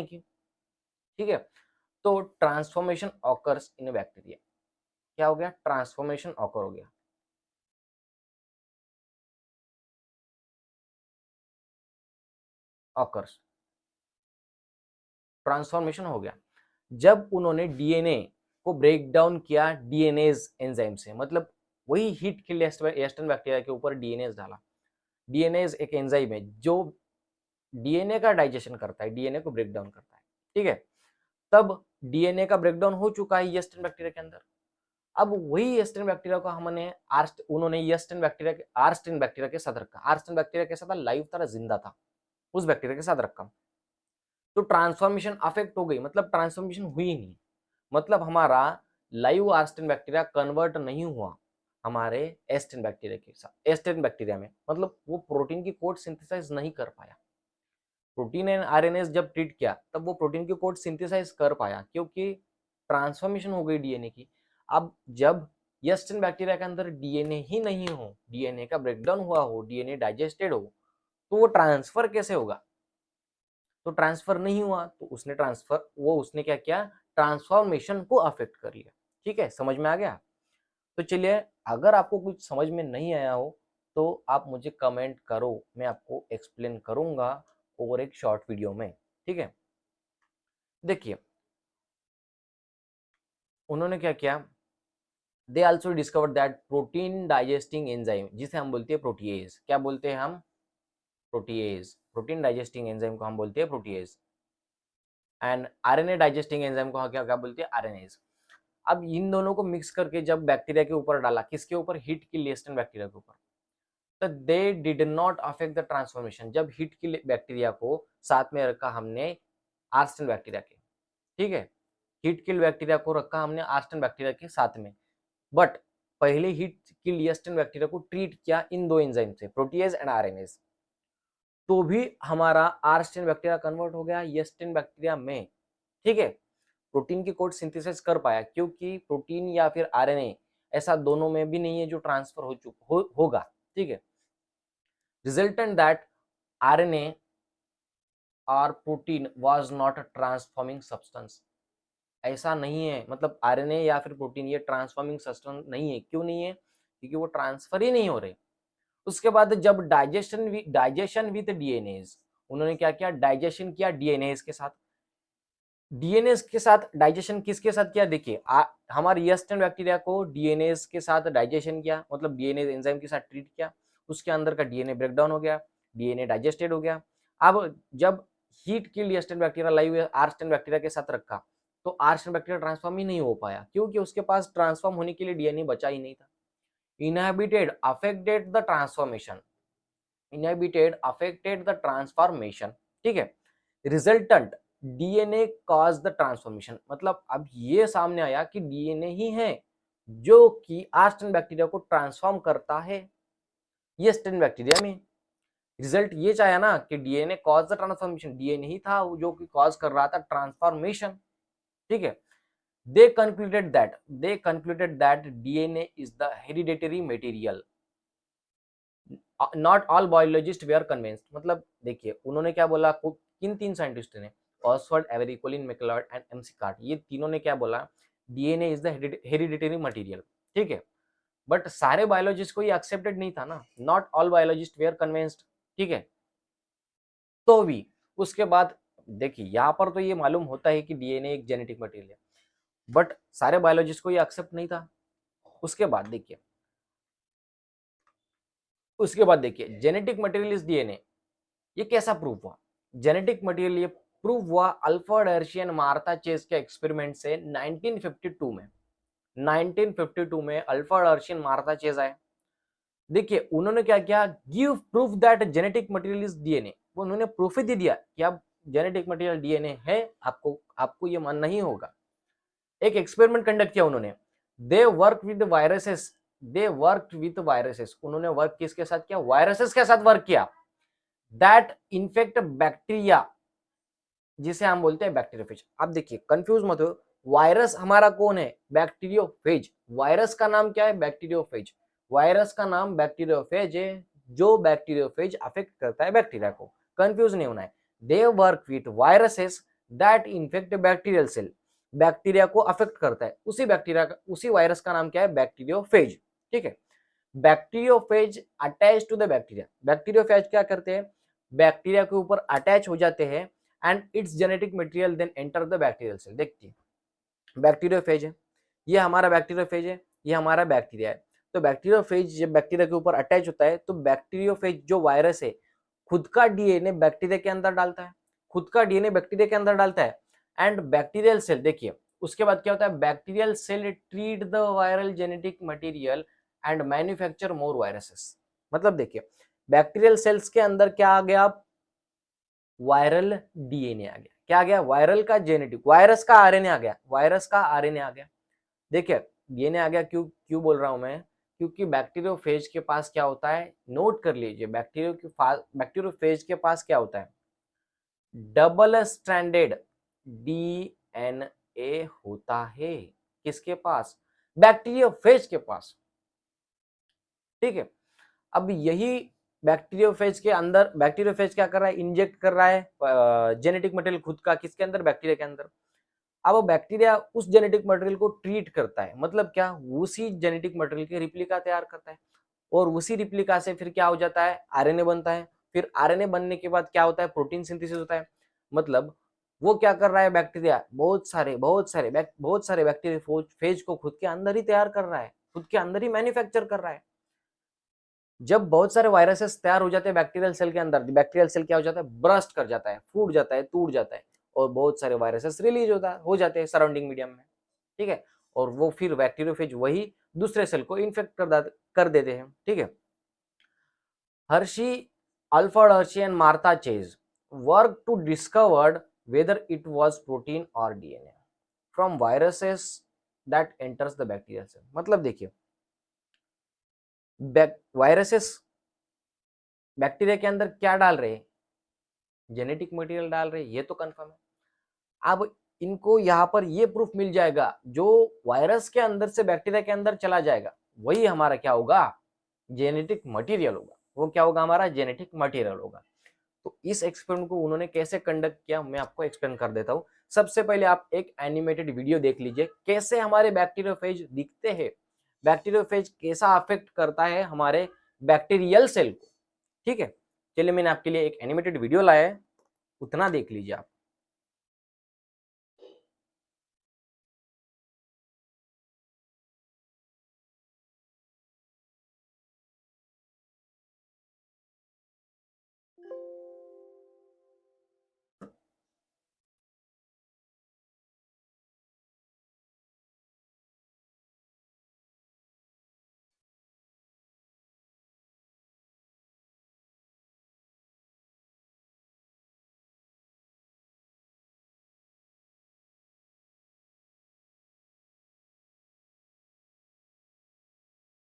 Speaker 1: की। ठीक है, तो ट्रांसफॉर्मेशन ऑकर्स इन बैक्टीरिया। क्या हो गया, ट्रांसफॉर्मेशन ऑकर हो गया। ऑकर्स, ट्रांसफॉर्मेशन हो गया जब उन्होंने डीएनए को ब्रेक डाउन किया डीएनएज एंजाइम से। मतलब वही हीट के लिए येस्टर्न बैक्टीरिया के ऊपर डीएनएज डाला। डीएनएज एक एंजाइम है जो डीएनए का डाइजेशन करता है, डीएनए को ब्रेक डाउन करता है। ठीक है, तब डीएनए का ब्रेकडाउन हो चुका है येस्टर्न बैक्टीरिया के अंदर। अब वही येस्टर्न बैक्टीरिया को हमने उन्होंने येस्टर्न बैक्टीरिया के आर्स्टेन बैक्टीरिया के साथ रखा। आर्स्टेन बैक्टीरिया के साथ लाइव था, जिंदा था, उस बैक्टीरिया के साथ रखा। तो ट्रांसफॉर्मेशन अफेक्ट हो गई, मतलब ट्रांसफॉर्मेशन हुई नहीं। मतलब हमारा लाइव आर्स्टेन बैक्टीरिया कन्वर्ट नहीं हुआ हमारे एस्टेन बैक्टीरिया के साथ, एस्टेन बैक्टीरिया में। मतलब वो प्रोटीन की कोड सिंथेसाइज नहीं कर पाया। प्रोटीन एंड आरएनएस जब ट्रीट किया तब वो प्रोटीन की कोड सिंथेसाइज कर पाया, क्योंकि ट्रांसफॉर्मेशन हो गई डीएनए की। अब जब येस्टर्न बैक्टीरिया के अंदर डीएनए ही नहीं हो, डीएनए का ब्रेकडाउन हुआ हो, डीएनए डाइजेस्टेड हो, तो वो ट्रांसफर कैसे होगा। तो ट्रांसफर नहीं हुआ, तो उसने क्या किया, ट्रांसफॉर्मेशन को अफेक्ट कर लिया। ठीक है, समझ में आ गया। तो चलिए, अगर आपको कुछ समझ में नहीं आया हो तो आप मुझे कमेंट करो, मैं आपको एक्सप्लेन करूंगा और एक शॉर्ट वीडियो में। ठीक है, देखिए उन्होंने क्या किया, they also discover that protein digesting enzyme, जिसे हम बोलते हैं प्रोटीएज। क्या बोलते हैं हम, प्रोटीएज। प्रोटीन डाइजेस्टिंग एंजाइम को हम बोलते हैं protease, and RNA digesting enzyme को क्या क्या बोलते हैं, आरएनएज। अब इन दोनों को मिक्स करके जब बैक्टीरिया के ऊपर डाला, किसके ऊपर, हीट की लिस्टन बैक्टीरिया के ऊपर, तो they did not affect the transformation. जब हीट की बैक्टीरिया को साथ में रखा हमने आर्स्टन बैक्टीरिया के, ठीक है, हीट किल बैक्टीरिया को रखा हमने आर्स्टन बैक्टीरिया के साथ में, बट पहले हीट किल येस्टर्न बैक्टीरिया को ट्रीट किया इन दो एंजाइम से, प्रोटीएज एंड आरएनएज, तो भी हमारा आर्स्टन बैक्टीरिया कन्वर्ट हो गया येस्टर्न बैक्टीरिया में। ठीक है, प्रोटीन की कोड सिंथेसाइज कर पाया, क्योंकि प्रोटीन या फिर आरएनए ऐसा दोनों में भी नहीं है जो ट्रांसफर होगा। ठीक है, रिजल्टेंट दैट आरएनए और protein was not a transforming substance. ऐसा नहीं है, मतलब आरएनए या फिर प्रोटीन ये ट्रांसफॉर्मिंग सब्सटेंस नहीं है। क्यों नहीं है, क्योंकि वो ट्रांसफर ही नहीं हो रहे। उसके बाद जब डाइजेशन विद डीएनएज, उन्होंने क्या किया, डाइजेशन किया डीएनएज के साथ। डीएनए के साथ डाइजेशन किसके साथ किया, देखिए हमारे यस्टर्न बैक्टीरिया को डीएनए के साथ डाइजेशन किया, मतलब डीएनए एंजाइम के साथ ट्रीट किया, उसके अंदर का डीएनए ब्रेक डाउन हो गया, डीएनए डाइजेस्टेड हो गया। अब जब heat killed S strain bacteria live R strain bacteria के साथ रखा तो आर्स्टर्न बैक्टीरिया ट्रांसफॉर्म ही नहीं हो पाया, क्योंकि उसके पास ट्रांसफॉर्म होने के लिए डीएनए बचा ही नहीं था। Inhibited affected the transformation, inhibited affected the transformation, ठीक है। Resultant DNA cause the transformation, मतलब अब ये सामने आया कि डीएनए ही है जो कि आर्स्टन बैक्टीरिया को ट्रांसफॉर्म करता है ये स्टेन बैक्टीरिया में। रिजल्ट ये चाहे ना कि DNA cause the transformation, DNA ही था जो कि कॉज कर रहा था ट्रांसफॉर्मेशन, ठीक है। they concluded that DNA is the hereditary material, not all biologist वे आर कन्विंस्ड, मतलब देखिए उन्होंने क्या बोला, किन तीन साइंटिस्ट ने, Oxford, Avery, Colin MacLeod and McCarty, ये तीनों ने क्या बोला, DNA is the hereditary material, ठीक है। बट सारे बायोलॉजिस्ट को ये एक्सेप्टेड नहीं था ना, नॉट ऑल बायोलॉजिस्ट वे आर कन्विंस्ड, ठीक है। तो भी उसके बाद देखिए यहाँ पर तो ये मालूम होता है कि डीएनए एक जेनेटिक मटेरियल है, बट सारे बायोलॉजिस्ट को ये एक्सेप्ट नहीं था। उसके बाद देखिए जेनेटिक मटेरियल इज डीएनए, ये कैसा प्रूव हुआ, जेनेटिक मटेरियल ये प्रूव हुआ Alfred Hershey and Martha chase के एक्सपेरिमेंट से 1952 में। 1952 में Alfred Hershey and Martha chase आए, देखिए उन्होंने क्या किया, give proof that genetic material is DNA, वो उन्होंने प्रूफ ही दे दिया कि अब जेनेटिक मटेरियल डीएनए है, आपको ये मानना ही होगा। एक एक्सपेरिमेंट कंडक्ट किया उन्होंने, दे वर्क विद वायरसेस, उन्होंने वर्क किसके साथ किया, वायरसेस के साथ वर्क किया, दैट इन्फेक्ट बैक्टीरिया, जिसे हम बोलते हैं बैक्टीरियोफेज। अब देखिए कंफ्यूज मत हो, वायरस हमारा कौन है, बैक्टीरियोफेज, वायरस का नाम क्या है, बैक्टीरियोफेज, वायरस का नाम बैक्टीरियोफेज है, जो बैक्टीरियोफेज अफेक्ट करता है बैक्टीरिया को, कंफ्यूज नहीं होना है। They work with viruses that infect bacterial cell, bacteria को अफेक्ट करता है, उसी वायरस का नाम क्या है, बैक्टीरियोफेज, ठीक है। Bacteriophage attach to the bacteria, bacteriophage क्या करते हैं, बैक्टीरिया के ऊपर अटैच हो जाते हैं and its genetic material then enter the bacterial cell. देखिए बैक्टीरियोफेज है, ये हमारा बैक्टीरियोफेज है, ये हमारा बैक्टीरिया है। तो बैक्टीरियोफेज जब बैक्टीरिया के ऊपर अटैच होता है तो बैक्टीरियोफेज जो वायरस है खुद का डीएनए बैक्टीरिया के अंदर डालता है, खुद का डीएनए बैक्टीरिया के अंदर डालता है एंड बैक्टीरियल सेल, देखिए उसके बाद क्या होता है, bacterial cell treat the viral genetic material and manufacture more viruses. मतलब देखिए बैक्टीरियल सेल्स के अंदर क्या आ गया, वायरल डीएनए आ गया, क्या आ गया, वायरल का जेनेटिक, वायरस का आरएनए आ गया, वायरस का आरएनए आ गया। देखिए डीएनए आ गया, क्यों क्यों बोल रहा हूं मैं, क्योंकि बैक्टीरियोफेज के पास क्या होता है, नोट कर लीजिए, बैक्टीरियोफेज के पास क्या होता है, डबल स्ट्रैंडेड डीएनए होता है, किसके पास, बैक्टीरियोफेज के पास, ठीक है। अब यही बैक्टीरियोफेज के अंदर, बैक्टीरियोफेज क्या कर रहा है, इंजेक्ट कर रहा है जेनेटिक मटेरियल खुद का, किसके अंदर, बैक्टीरिया के अंदर। अब वो बैक्टीरिया उस जेनेटिक मटेरियल को ट्रीट करता है, मतलब क्या, उसी जेनेटिक मटेरियल के रिप्लिका तैयार करता है और उसी रिप्लिका से फिर क्या हो जाता है, आरएनए बनता है, फिर आरएनए बनने के बाद क्या होता है, प्रोटीन सिंथेसिस होता है। मतलब वो क्या कर रहा है, बैक्टीरिया बहुत सारे बैक्टीरिया फेज को खुद के अंदर ही तैयार कर रहा है, खुद के अंदर ही मैन्युफैक्चर कर रहा है। जब बहुत सारे वायरसेस तैयार हो जाते हैं बैक्टीरियल सेल के अंदर, बैक्टीरियल सेल क्या हो जाता है, ब्रस्ट कर जाता है, फूट जाता है, टूट जाता है और बहुत सारे वायरसेस रिलीज हो जाते हैं सराउंडिंग मीडियम में, ठीक है। और वो फिर बैक्टीरियोफेज वही दूसरे सेल को इन्फेक्ट कर देते हैं, ठीक है। Hershey, Alfred Hershey and Martha Chase work to discovered whether it was protein और DNA from viruses that enters the bacterial cell. मतलब देखिए वायरसेस बैक्टीरिया के अंदर क्या डाल रहे हैं, जेनेटिक मटेरियल डाल रहे हैं, ये तो कंफर्म है। अब इनको यहाँ पर ये प्रूफ मिल जाएगा, जो वायरस के अंदर से बैक्टीरिया के अंदर चला जाएगा वही हमारा क्या होगा, जेनेटिक मटेरियल होगा, वो क्या होगा, हमारा जेनेटिक मटेरियल होगा। तो इस एक्सपेरिमेंट को उन्होंने कैसे कंडक्ट किया मैं आपको एक्सप्लेन कर देता हूँ। सबसे पहले आप एक एनिमेटेड वीडियो देख लीजिए, कैसे हमारे बैक्टीरियोफेज दिखते हैं, बैक्टीरियोफेज कैसा अफेक्ट करता है हमारे बैक्टीरियल सेल को, ठीक है। चलिए मैंने आपके लिए एक एनिमेटेड वीडियो लाया है, उतना देख लीजिए आप।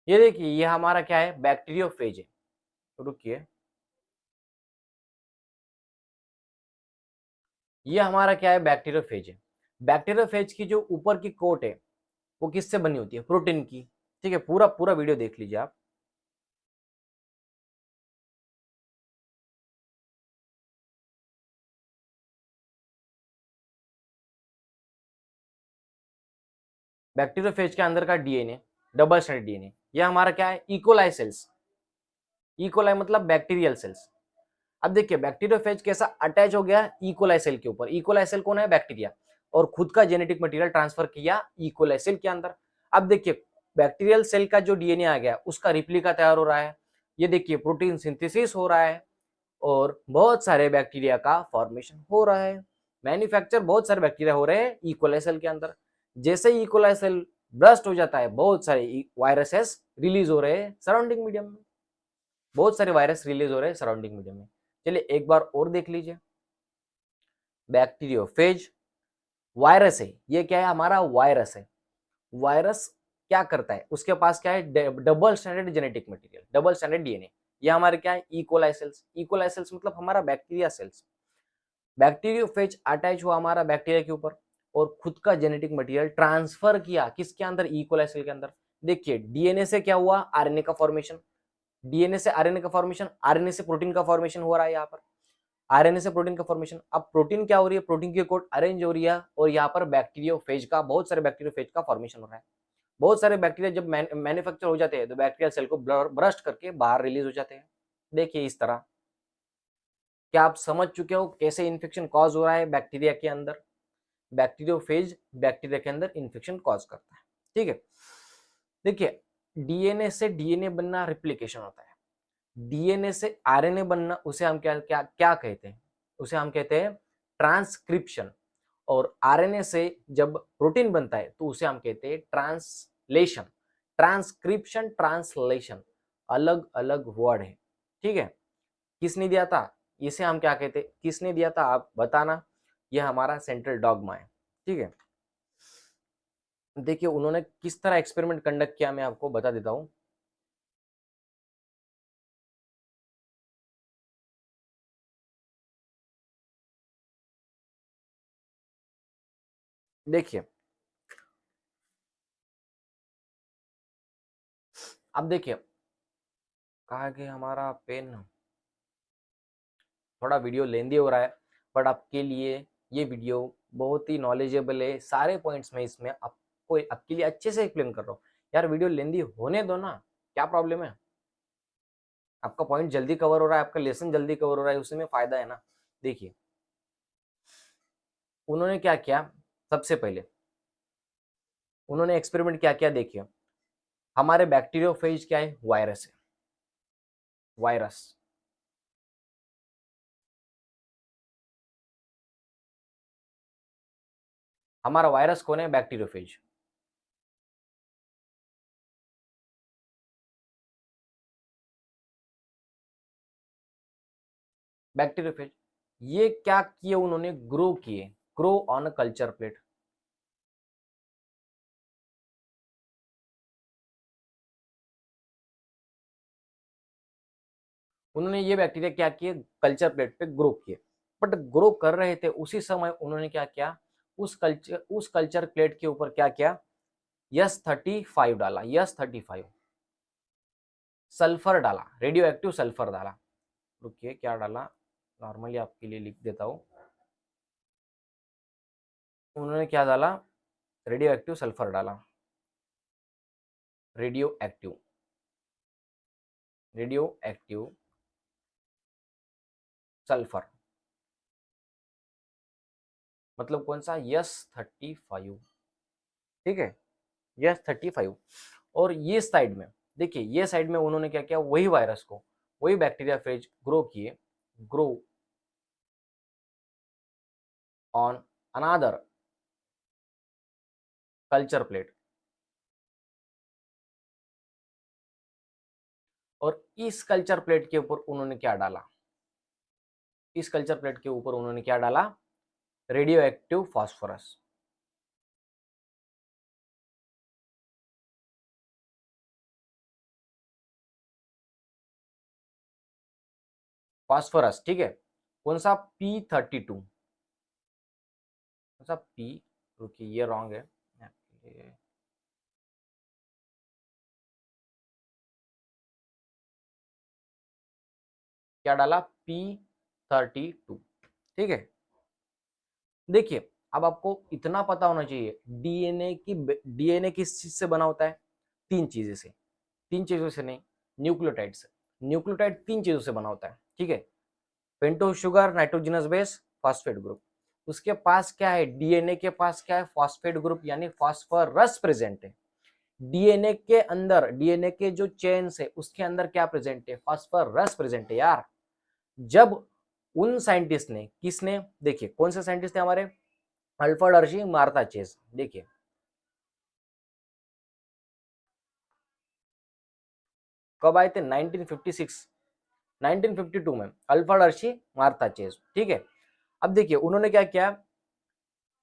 Speaker 1: ये देखिए ये हमारा क्या है, बैक्टीरियोफेज है। रुकिए, ये हमारा क्या है, बैक्टीरियोफेज है। बैक्टीरियोफेज की जो ऊपर की कोट है वो किससे बनी होती है, प्रोटीन की। ठीक है, पूरा पूरा वीडियो देख लीजिए आप। बैक्टीरियोफेज के अंदर का डीएनए, डबल स्ट्रैंडेड डीएनए, ये हमारा क्या है, इकोलाई सेल्स। इकोलाई मतलब बैक्टीरियल सेल्स। अब देखिए बैक्टीरियोफेज कैसा अटैच हो गया इकोलाई सेल के ऊपर। इकोलाई सेल कौन है, बैक्टीरिया, और खुद का जेनेटिक मटेरियल ट्रांसफर किया इकोलाई सेल के अंदर। अब देखिए बैक्टीरियल सेल का जो डीएनए आ गया उसका रिप्लिका तैयार हो रहा है, ये देखिए प्रोटीन सिंथेसिस हो रहा है, और बहुत सारे बैक्टीरिया का फॉर्मेशन हो रहा है, मैन्युफैक्चर बहुत सारे बैक्टीरिया हो रहे हैं इकोलाई सेल के अंदर। जैसे ही इकोलाई सेल ब्रस्ट हो जाता है, बहुत सारे वायरसेस रिलीज हो रहे हैं सराउंडिंग मीडियम में, बहुत सारे वायरस रिलीज हो रहे हैं सराउंडिंग मीडियम में। चलिए एक बार और देख लीजिए, बैक्टीरियोफेज वायरस है, ये क्या है, हमारा वायरस है। वायरस क्या करता है, उसके पास क्या है, double standard genetic material, double standard DNA. ये हमारे क्या है, इकोलाई सेल्स। इकोलाई सेल्स मतलब हमारा बैक्टीरिया सेल्स। बैक्टीरियोफेज अटैच हुआ हमारा बैक्टीरिया के ऊपर, और खुद का जेनेटिक मटेरियल ट्रांसफर किया किसके अंदर, इकोलाई सेल के अंदर। देखिए डीएनए से क्या हुआ, आरएनए का फॉर्मेशन, डीएनए से आरएनए का फॉर्मेशन, आरएनए से प्रोटीन का फॉर्मेशन हो रहा है यहाँ पर, आरएनए से प्रोटीन का फॉर्मेशन। अब प्रोटीन क्या हो रही है, प्रोटीन की कोट अरेंज हो रही है, और यहाँ पर बैक्टीरियोफेज का, बहुत सारे बैक्टीरियोफेज का फॉर्मेशन हो रहा है। बहुत सारे बैक्टीरिया जब मैन्युफैक्चर हो जाते हैं तो बैक्टीरियल सेल को ब्रस्ट करके बाहर रिलीज हो जाते हैं। देखिए इस तरह, क्या आप समझ चुके हो कैसे इन्फेक्शन कॉज हो रहा है बैक्टीरिया के अंदर। बैक्टीरियोफेज बैक्टीरिया के अंदर इन्फेक्शन कॉज करता है। ठीक है, देखिए डीएनए से डीएनए बनना रिप्लिकेशन होता है, डीएनए से आरएनए बनना उसे हम क्या क्या क्या कहते हैं, उसे हम कहते हैं ट्रांसक्रिप्शन। और आरएनए से जब प्रोटीन बनता है तो उसे हम कहते हैं ट्रांसलेशन। ट्रांसक्रिप्शन ट्रांसलेशन अलग अलग वर्ड है। ठीक है, किसने दिया था, इसे हम क्या कहते हैं, किसने दिया था आप बताना, यह हमारा सेंट्रल डॉगमा है। ठीक है, देखिए उन्होंने किस तरह एक्सपेरिमेंट कंडक्ट किया मैं आपको बता देता हूं। देखिए अब देखिए, कहा कि हमारा पेन, थोड़ा वीडियो लेंदी हो रहा है, बट आपके लिए ये वीडियो बहुत ही नॉलेजेबल है, सारे पॉइंट्स में इसमें आपको आपके लिए अच्छे से एक्सप्लेन कर रहा हूँ। यार वीडियो लेंदी होने दो ना, क्या प्रॉब्लम है, आपका पॉइंट जल्दी कवर हो रहा है, आपका लेसन जल्दी कवर हो रहा है, उसी में फायदा है ना। देखिए उन्होंने क्या किया, सबसे पहले उन्होंने एक्सपेरिमेंट क्या किया, देखिए हमारे बैक्टीरियोफेज क्या है, वायरस है, वायरस। हमारा वायरस कौन है, बैक्टीरियोफेज। बैक्टीरियोफेज ये क्या किए उन्होंने, ग्रो किए, grow on a culture plate. उन्होंने ये बैक्टीरिया क्या किए, कल्चर प्लेट पे ग्रो किए। बट ग्रो कर रहे थे उसी समय उन्होंने क्या किया, उस कल्चर प्लेट के ऊपर क्या किया, यस 35 डाला, यस 35 सल्फर डाला, रेडियो एक्टिव सल्फर डाला। रुकिए क्या डाला, नॉर्मली आपके लिए लिख देता हूं। उन्होंने क्या डाला, रेडियो एक्टिव सल्फर डाला, radio active, radio active sulphur, मतलब कौन सा, यस 35। ठीक है, यस 35। और ये साइड में देखिए, ये साइड में उन्होंने क्या किया, वही वायरस को, वही बैक्टीरिया फेज ग्रो किए, grow on another culture plate. और इस कल्चर प्लेट के ऊपर उन्होंने क्या डाला, इस कल्चर प्लेट के ऊपर उन्होंने क्या डाला, रेडियो एक्टिव फास्फोरस। फास्फोरस, ठीक है, कौन सा P32, कौन सा P, रुकिए ये रॉन्ग है, क्या डाला P32, ठीक है। देखिए अब आपको इतना पता होना चाहिए डीएनए किस चीज से बना होता है, तीन चीजें से, तीन चीजों से नहीं, न्यूक्लियोटाइड से। न्यूक्लियोटाइड तीन चीजों से बना होता है, ठीक है, pentose sugar, nitrogenous base, phosphate group. उसके पास क्या है, डीएनए के पास क्या है, फॉस्फेट ग्रुप यानी फॉस्फोरस प्रेजेंट है। डीएनए के अंदर, डीएनए के जो चेन्स है उसके अंदर क्या प्रेजेंट है, फॉस्फोरस प्रेजेंट है यार। जब उन साइंटिस्ट ने, किसने, देखिए कौन से साइंटिस्ट थे हमारे, अल्फ्रेड हर्शी, मार्था चेज। देखिए कब आए थे, 1956, 1952 में अल्फ्रेड हर्शी, मार्था चेज, ठीक है। अब देखिए उन्होंने क्या किया,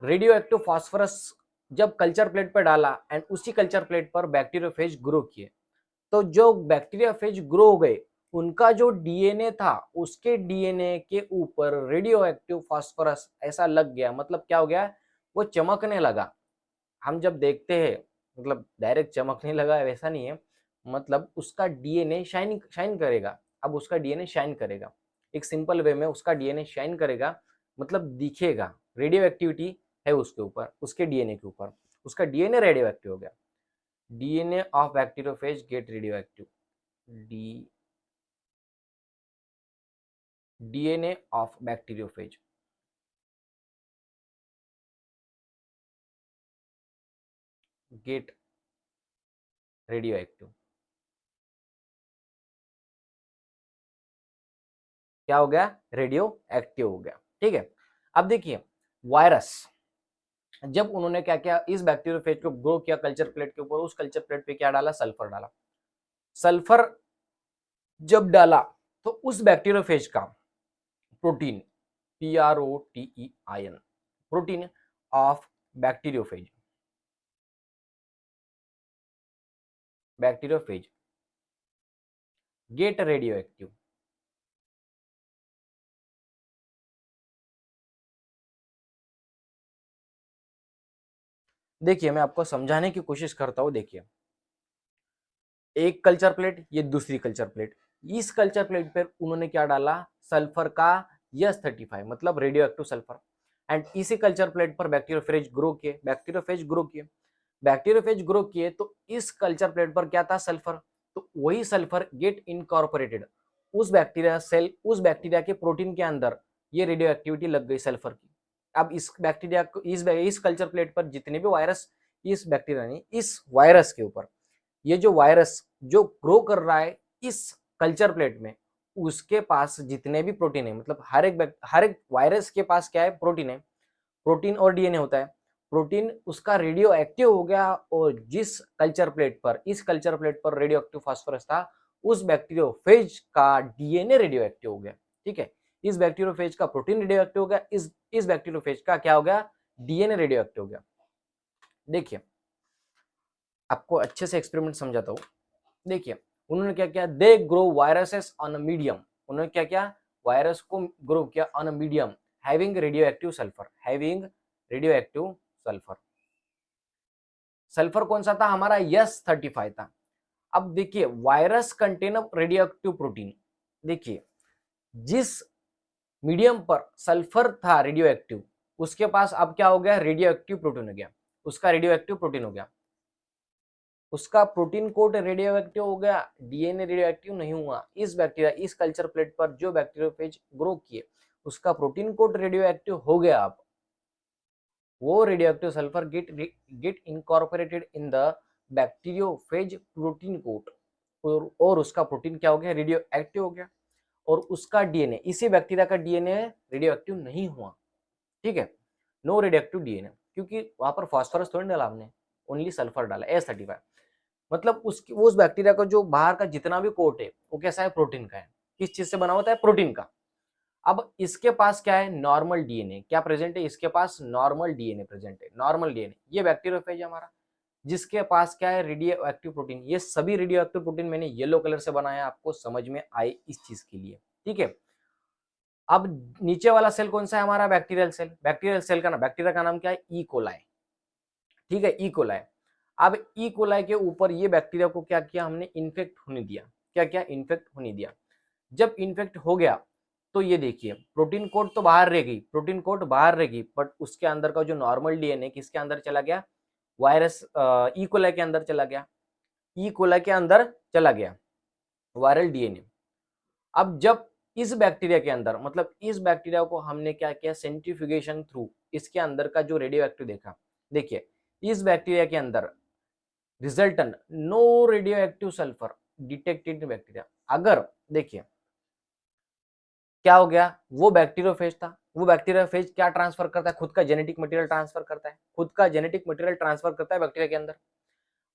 Speaker 1: रेडियो एक्टिव फास्फोरस जब कल्चर प्लेट पर डाला एंड उसी कल्चर प्लेट पर बैक्टीरियोफेज ग्रो किए, तो जो बैक्टीरियोफेज ग्रो हो गए उनका जो डीएनए था उसके डीएनए के ऊपर रेडियो एक्टिव फास्फोरस ऐसा लग गया, मतलब क्या हो गया, वो चमकने लगा। हम जब देखते हैं, मतलब डायरेक्ट चमकने लगा वैसा नहीं है, मतलब उसका डीएनए शाइन शाइन करेगा। अब उसका डीएनए शाइन करेगा, एक सिंपल वे में उसका डीएनए शाइन करेगा, मतलब दिखेगा, रेडियो एक्टिविटी है उसके ऊपर, उसके डीएनए के ऊपर, उसका डीएनए रेडियो एक्टिव हो गया। DNA of bacteriophage get radio active, D DNA of bacteriophage get radio active, क्या हो गया, रेडियो एक्टिव हो गया, ठीक है। अब देखिए वायरस, जब उन्होंने क्या किया, इस बैक्टीरियोफेज को ग्रो किया कल्चर प्लेट के ऊपर, उस कल्चर प्लेट पे क्या डाला, सल्फर डाला। सल्फर जब डाला तो उस बैक्टीरियोफेज का protein, PROTEIN, protein of bacteriophage, bacteriophage get radio active. देखिए मैं आपको समझाने की कोशिश करता हूं, देखिए एक कल्चर प्लेट, ये दूसरी कल्चर प्लेट, इस कल्चर प्लेट पर उन्होंने क्या डाला, सल्फर का S35, मतलब रेडियो एक्टिव सल्फर, एंड इसी कल्चर प्लेट पर बैक्टीरियोफेज ग्रो किए, बैक्टीरियोफेज ग्रो किए, बैक्टीरियोफेज ग्रो किए, तो इस कल्चर प्लेट पर क्या था, सल्फर, तो वही सल्फर गेट इनकॉर्पोरेटेड, उस बैक्टीरिया सेल, उस बैक्टीरिया के प्रोटीन के अंदर ये रेडियो एक्टिविटी लग गई सल्फर की। अब इस बैक्टीरिया को, इस कल्चर प्लेट पर जितने भी वायरस, इस बैक्टीरिया ने, इस वायरस के ऊपर, ये जो वायरस जो ग्रो कर रहा है इस कल्चर प्लेट में, उसके पास जितने भी प्रोटीन है, मतलब हर एक वायरस के पास क्या है, प्रोटीन है, प्रोटीन और डीएनए होता है। प्रोटीन उसका रेडियो एक्टिव हो गया, और जिस कल्चर प्लेट पर, इस कल्चर प्लेट पर रेडियो एक्टिव फास्फोरस था, उस बैक्टीरियोफेज का डीएनए रेडियो एक्टिव हो गया, ठीक है। इस बैक्टीरियोफेज का प्रोटीन रेडियो एक्टिव हो गया, इस बैक्टीरियोफेज का क्या हो गया, डीएनए रेडियो एक्टिव हो गया। देखिए आपको अच्छे से एक्सपेरिमेंट समझाता हूँ। देखिए उन्होंने क्या किया, they grow viruses on a medium, उन्होंने क्या किया, वायरस को ग्रो किया on a medium having radio active sulphur, having radio active sulphur. Sulphur कौन सा था हमारा, S35 था। अब देखिए virus contain radio active protein, देखिए जिस मीडियम पर सल्फर था रेडियो एक्टिव, उसके पास अब क्या हो गया, रेडियो एक्टिव प्रोटीन हो गया, उसका रेडियो एक्टिव प्रोटीन हो गया, उसका प्रोटीन कोड रेडियो एक्टिव हो गया, डीएनए रेडियो एक्टिव नहीं हुआ। इस बैक्टीरिया, इस कल्चर प्लेट पर जो बैक्टीरियोफेज ग्रो किए उसका प्रोटीन कोड रेडियो एक्टिव हो गया। अब वो radio active sulphur get incorporated in the bacteriophage protein coat, और उसका प्रोटीन क्या हो गया, रेडियो एक्टिव हो गया, और उसका डीएनए, इसी बैक्टीरिया का डीएनए रेडियो एक्टिव नहीं हुआ, ठीक है, नो रेडियो एक्टिव डीएनए, क्योंकि वहां पर फास्फोरस थोड़ी डाला हमने, ओनली सल्फर डाला, S35। मतलब उस बैक्टीरिया का जो बाहर का जितना भी कोट है वो कैसा है, प्रोटीन का है। किस चीज से बना होता है, प्रोटीन का। अब इसके पास क्या है, नॉर्मल डीएनए क्या प्रेजेंट है, इसके पास नॉर्मल डीएनए प्रेजेंट है, नॉर्मल डीएनए, ये बैक्टीरियोफेज है हमारा, जिसके पास क्या है, रेडियो एक्टिव प्रोटीन। ये सभी रेडियो एक्टिव प्रोटीन मैंने येलो कलर से बनाया, आपको समझ में आए इस चीज के लिए, ठीक है। अब नीचे वाला सेल कौन सा है हमारा, बैक्टीरियल सेल। बैक्टीरियल सेल का ना, बैक्टीरिया का नाम क्या है, ई कोलाई। ठीक है, ई कोलाई। अब ई कोलाई के ऊपर ये बैक्टीरिया को क्या किया हमने, इन्फेक्ट होने दिया। क्या क्या, इन्फेक्ट होने दिया। जब इन्फेक्ट हो गया तो ये देखिए प्रोटीन कोड तो बाहर रह गई, प्रोटीन कोड बाहर रह गई, बट उसके अंदर का जो नॉर्मल डीएनए किसके अंदर चला गया, वायरस ई कोलाई के अंदर चला गया। ई कोलाई के अंदर चला गया वायरल डीएनए। अब जब इस बैक्टीरिया के अंदर, मतलब इस बैक्टीरिया को हमने क्या किया, सेंट्रीफ्यूगेशन थ्रू इसके अंदर का जो रेडियो एक्टिव देखा। देखिए इस बैक्टीरिया के अंदर resultant no radio active sulphur detected in bacteria. अगर देखिए क्या हो गया, वो बैक्टीरियोफेज था, वो बैक्टीरियोफेज क्या ट्रांसफर करता है, खुद का जेनेटिक मटेरियल ट्रांसफर करता है, खुद का जेनेटिक मटेरियल ट्रांसफर करता है बैक्टीरिया के अंदर।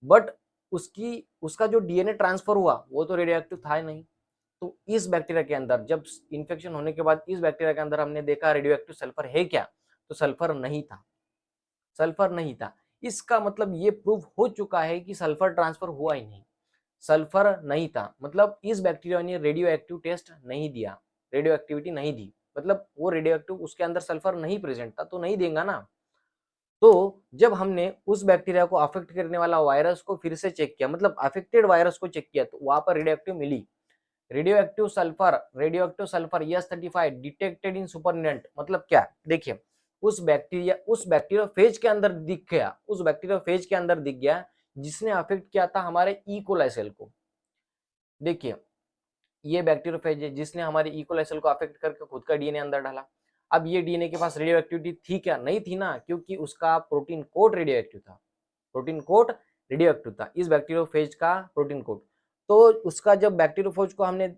Speaker 1: बट उसका जो डीएनए ट्रांसफर हुआ वो तो रेडियो एक्टिव था ही नहीं। तो इस बैक्टीरिया के अंदर जब इन्फेक्शन होने के बाद इस बैक्टीरिया के अंदर हमने देखा रेडियो एक्टिव सल्फर है क्या, तो सल्फर नहीं था, सल्फर नहीं था। इसका मतलब ये प्रूव हो चुका है कि सल्फर ट्रांसफर हुआ ही नहीं, सल्फर नहीं था। मतलब इस बैक्टीरिया ने रेडियो एक्टिव टेस्ट नहीं दिया, रेडियो एक्टिविटी नहीं दी, मतलब वो रेडियो एक्टिव उसके अंदर सल्फर नहीं प्रेजेंट था तो नहीं देगा ना। तो जब हमने उस बैक्टीरिया को अफेक्ट करने वाला वायरस को फिर से चेक किया, मतलब अफेक्टेड वायरस को चेक किया, तो वहां पर रेडियो एक्टिव मिली। Radio active sulphur S35 detected in supernatant. मतलब क्या, देखिए उस बैक्टीरिया फेज के अंदर दिख गया, उस बैक्टीरिया फेज के अंदर दिख गया जिसने अफेक्ट किया था हमारे ई कोलाई सेल को। देखिए ये बैक्टीरियोफेज है जिसने हमारी ई कोलाई सेल को अफेक्ट करके खुद का डीएनए अंदर डाला। अब ये डीएनए के पास रेडियो एक्टिविटी थी क्या, नहीं थी ना, क्योंकि उसका प्रोटीन कोड रेडियो एक्टिव था, प्रोटीन कोड रेडियो एक्टिव था इस बैक्टीरियोफेज का प्रोटीन कोड। तो उसका जब बैक्टीरियोफेज को हमने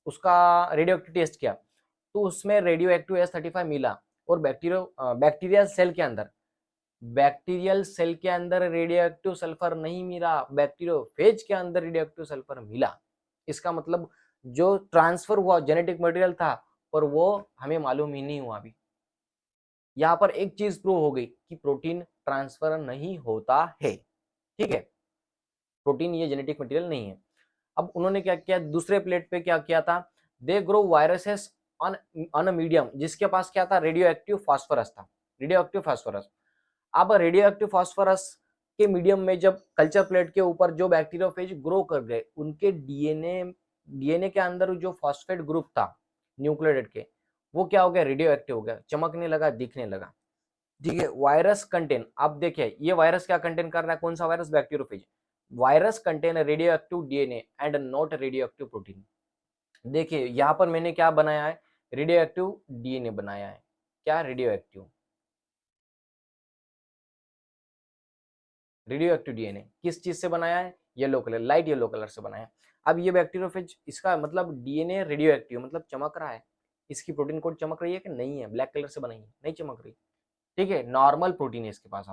Speaker 1: उसका रेडियो एक्टिव टेस्ट किया तो उसमें रेडियो एक्टिव S35 मिला। और बैक्टीरियल सेल के अंदर रेडियो एक्टिव सल्फर नहीं मिला, बैक्टीरियोफेज के अंदर रेडियो एक्टिव सल्फर मिला। इसका मतलब जो ट्रांसफर हुआ जेनेटिक मटेरियल था पर वो हमें मालूम ही नहीं हुआ। अभी यहाँ पर एक चीज प्रूव हो गई कि प्रोटीन ट्रांसफर नहीं होता है। ठीक है, प्रोटीन ये जेनेटिक मटेरियल नहीं है। अब उन्होंने क्या किया, दूसरे प्लेट पे क्या किया था, they grow viruses on on a medium जिसके पास क्या था, रेडियो एक्टिव फास्फोरस था, रेडियो एक्टिव फास्फोरस। अब रेडियो एक्टिव फास्फोरस के मीडियम में जब कल्चर प्लेट के ऊपर जो बैक्टीरियोफेज ग्रो कर गए उनके डीएनए के अंदर जो फॉस्फेट ग्रुप था न्यूक्लियोटाइड के, वो क्या हो गया, रेडियो एक्टिव हो गया, चमकने लगा, दिखने लगा। ठीक है, वायरस कंटेन, अब देखिए ये वायरस क्या कंटेन कर रहा है, कौन सा virus, bacteriophage. Virus contain radio active DNA and not radio active protein. देखिए यहाँ पर मैंने क्या बनाया है, रेडियो एक्टिव डीएनए बनाया है। क्या, रेडियो एक्टिव डीएनए किस चीज से बनाया है, yellow colour, light yellow colour से बनाया है। अब ये बैक्टीरियोफेज, इसका मतलब डीएनए रेडियो एक्टिव मतलब चमक रहा है, इसकी प्रोटीन कोड चमक रही है कि नहीं है, ब्लैक कलर से बनाई है, नहीं चमक रही। ठीक है, नॉर्मल प्रोटीन है इसके पास।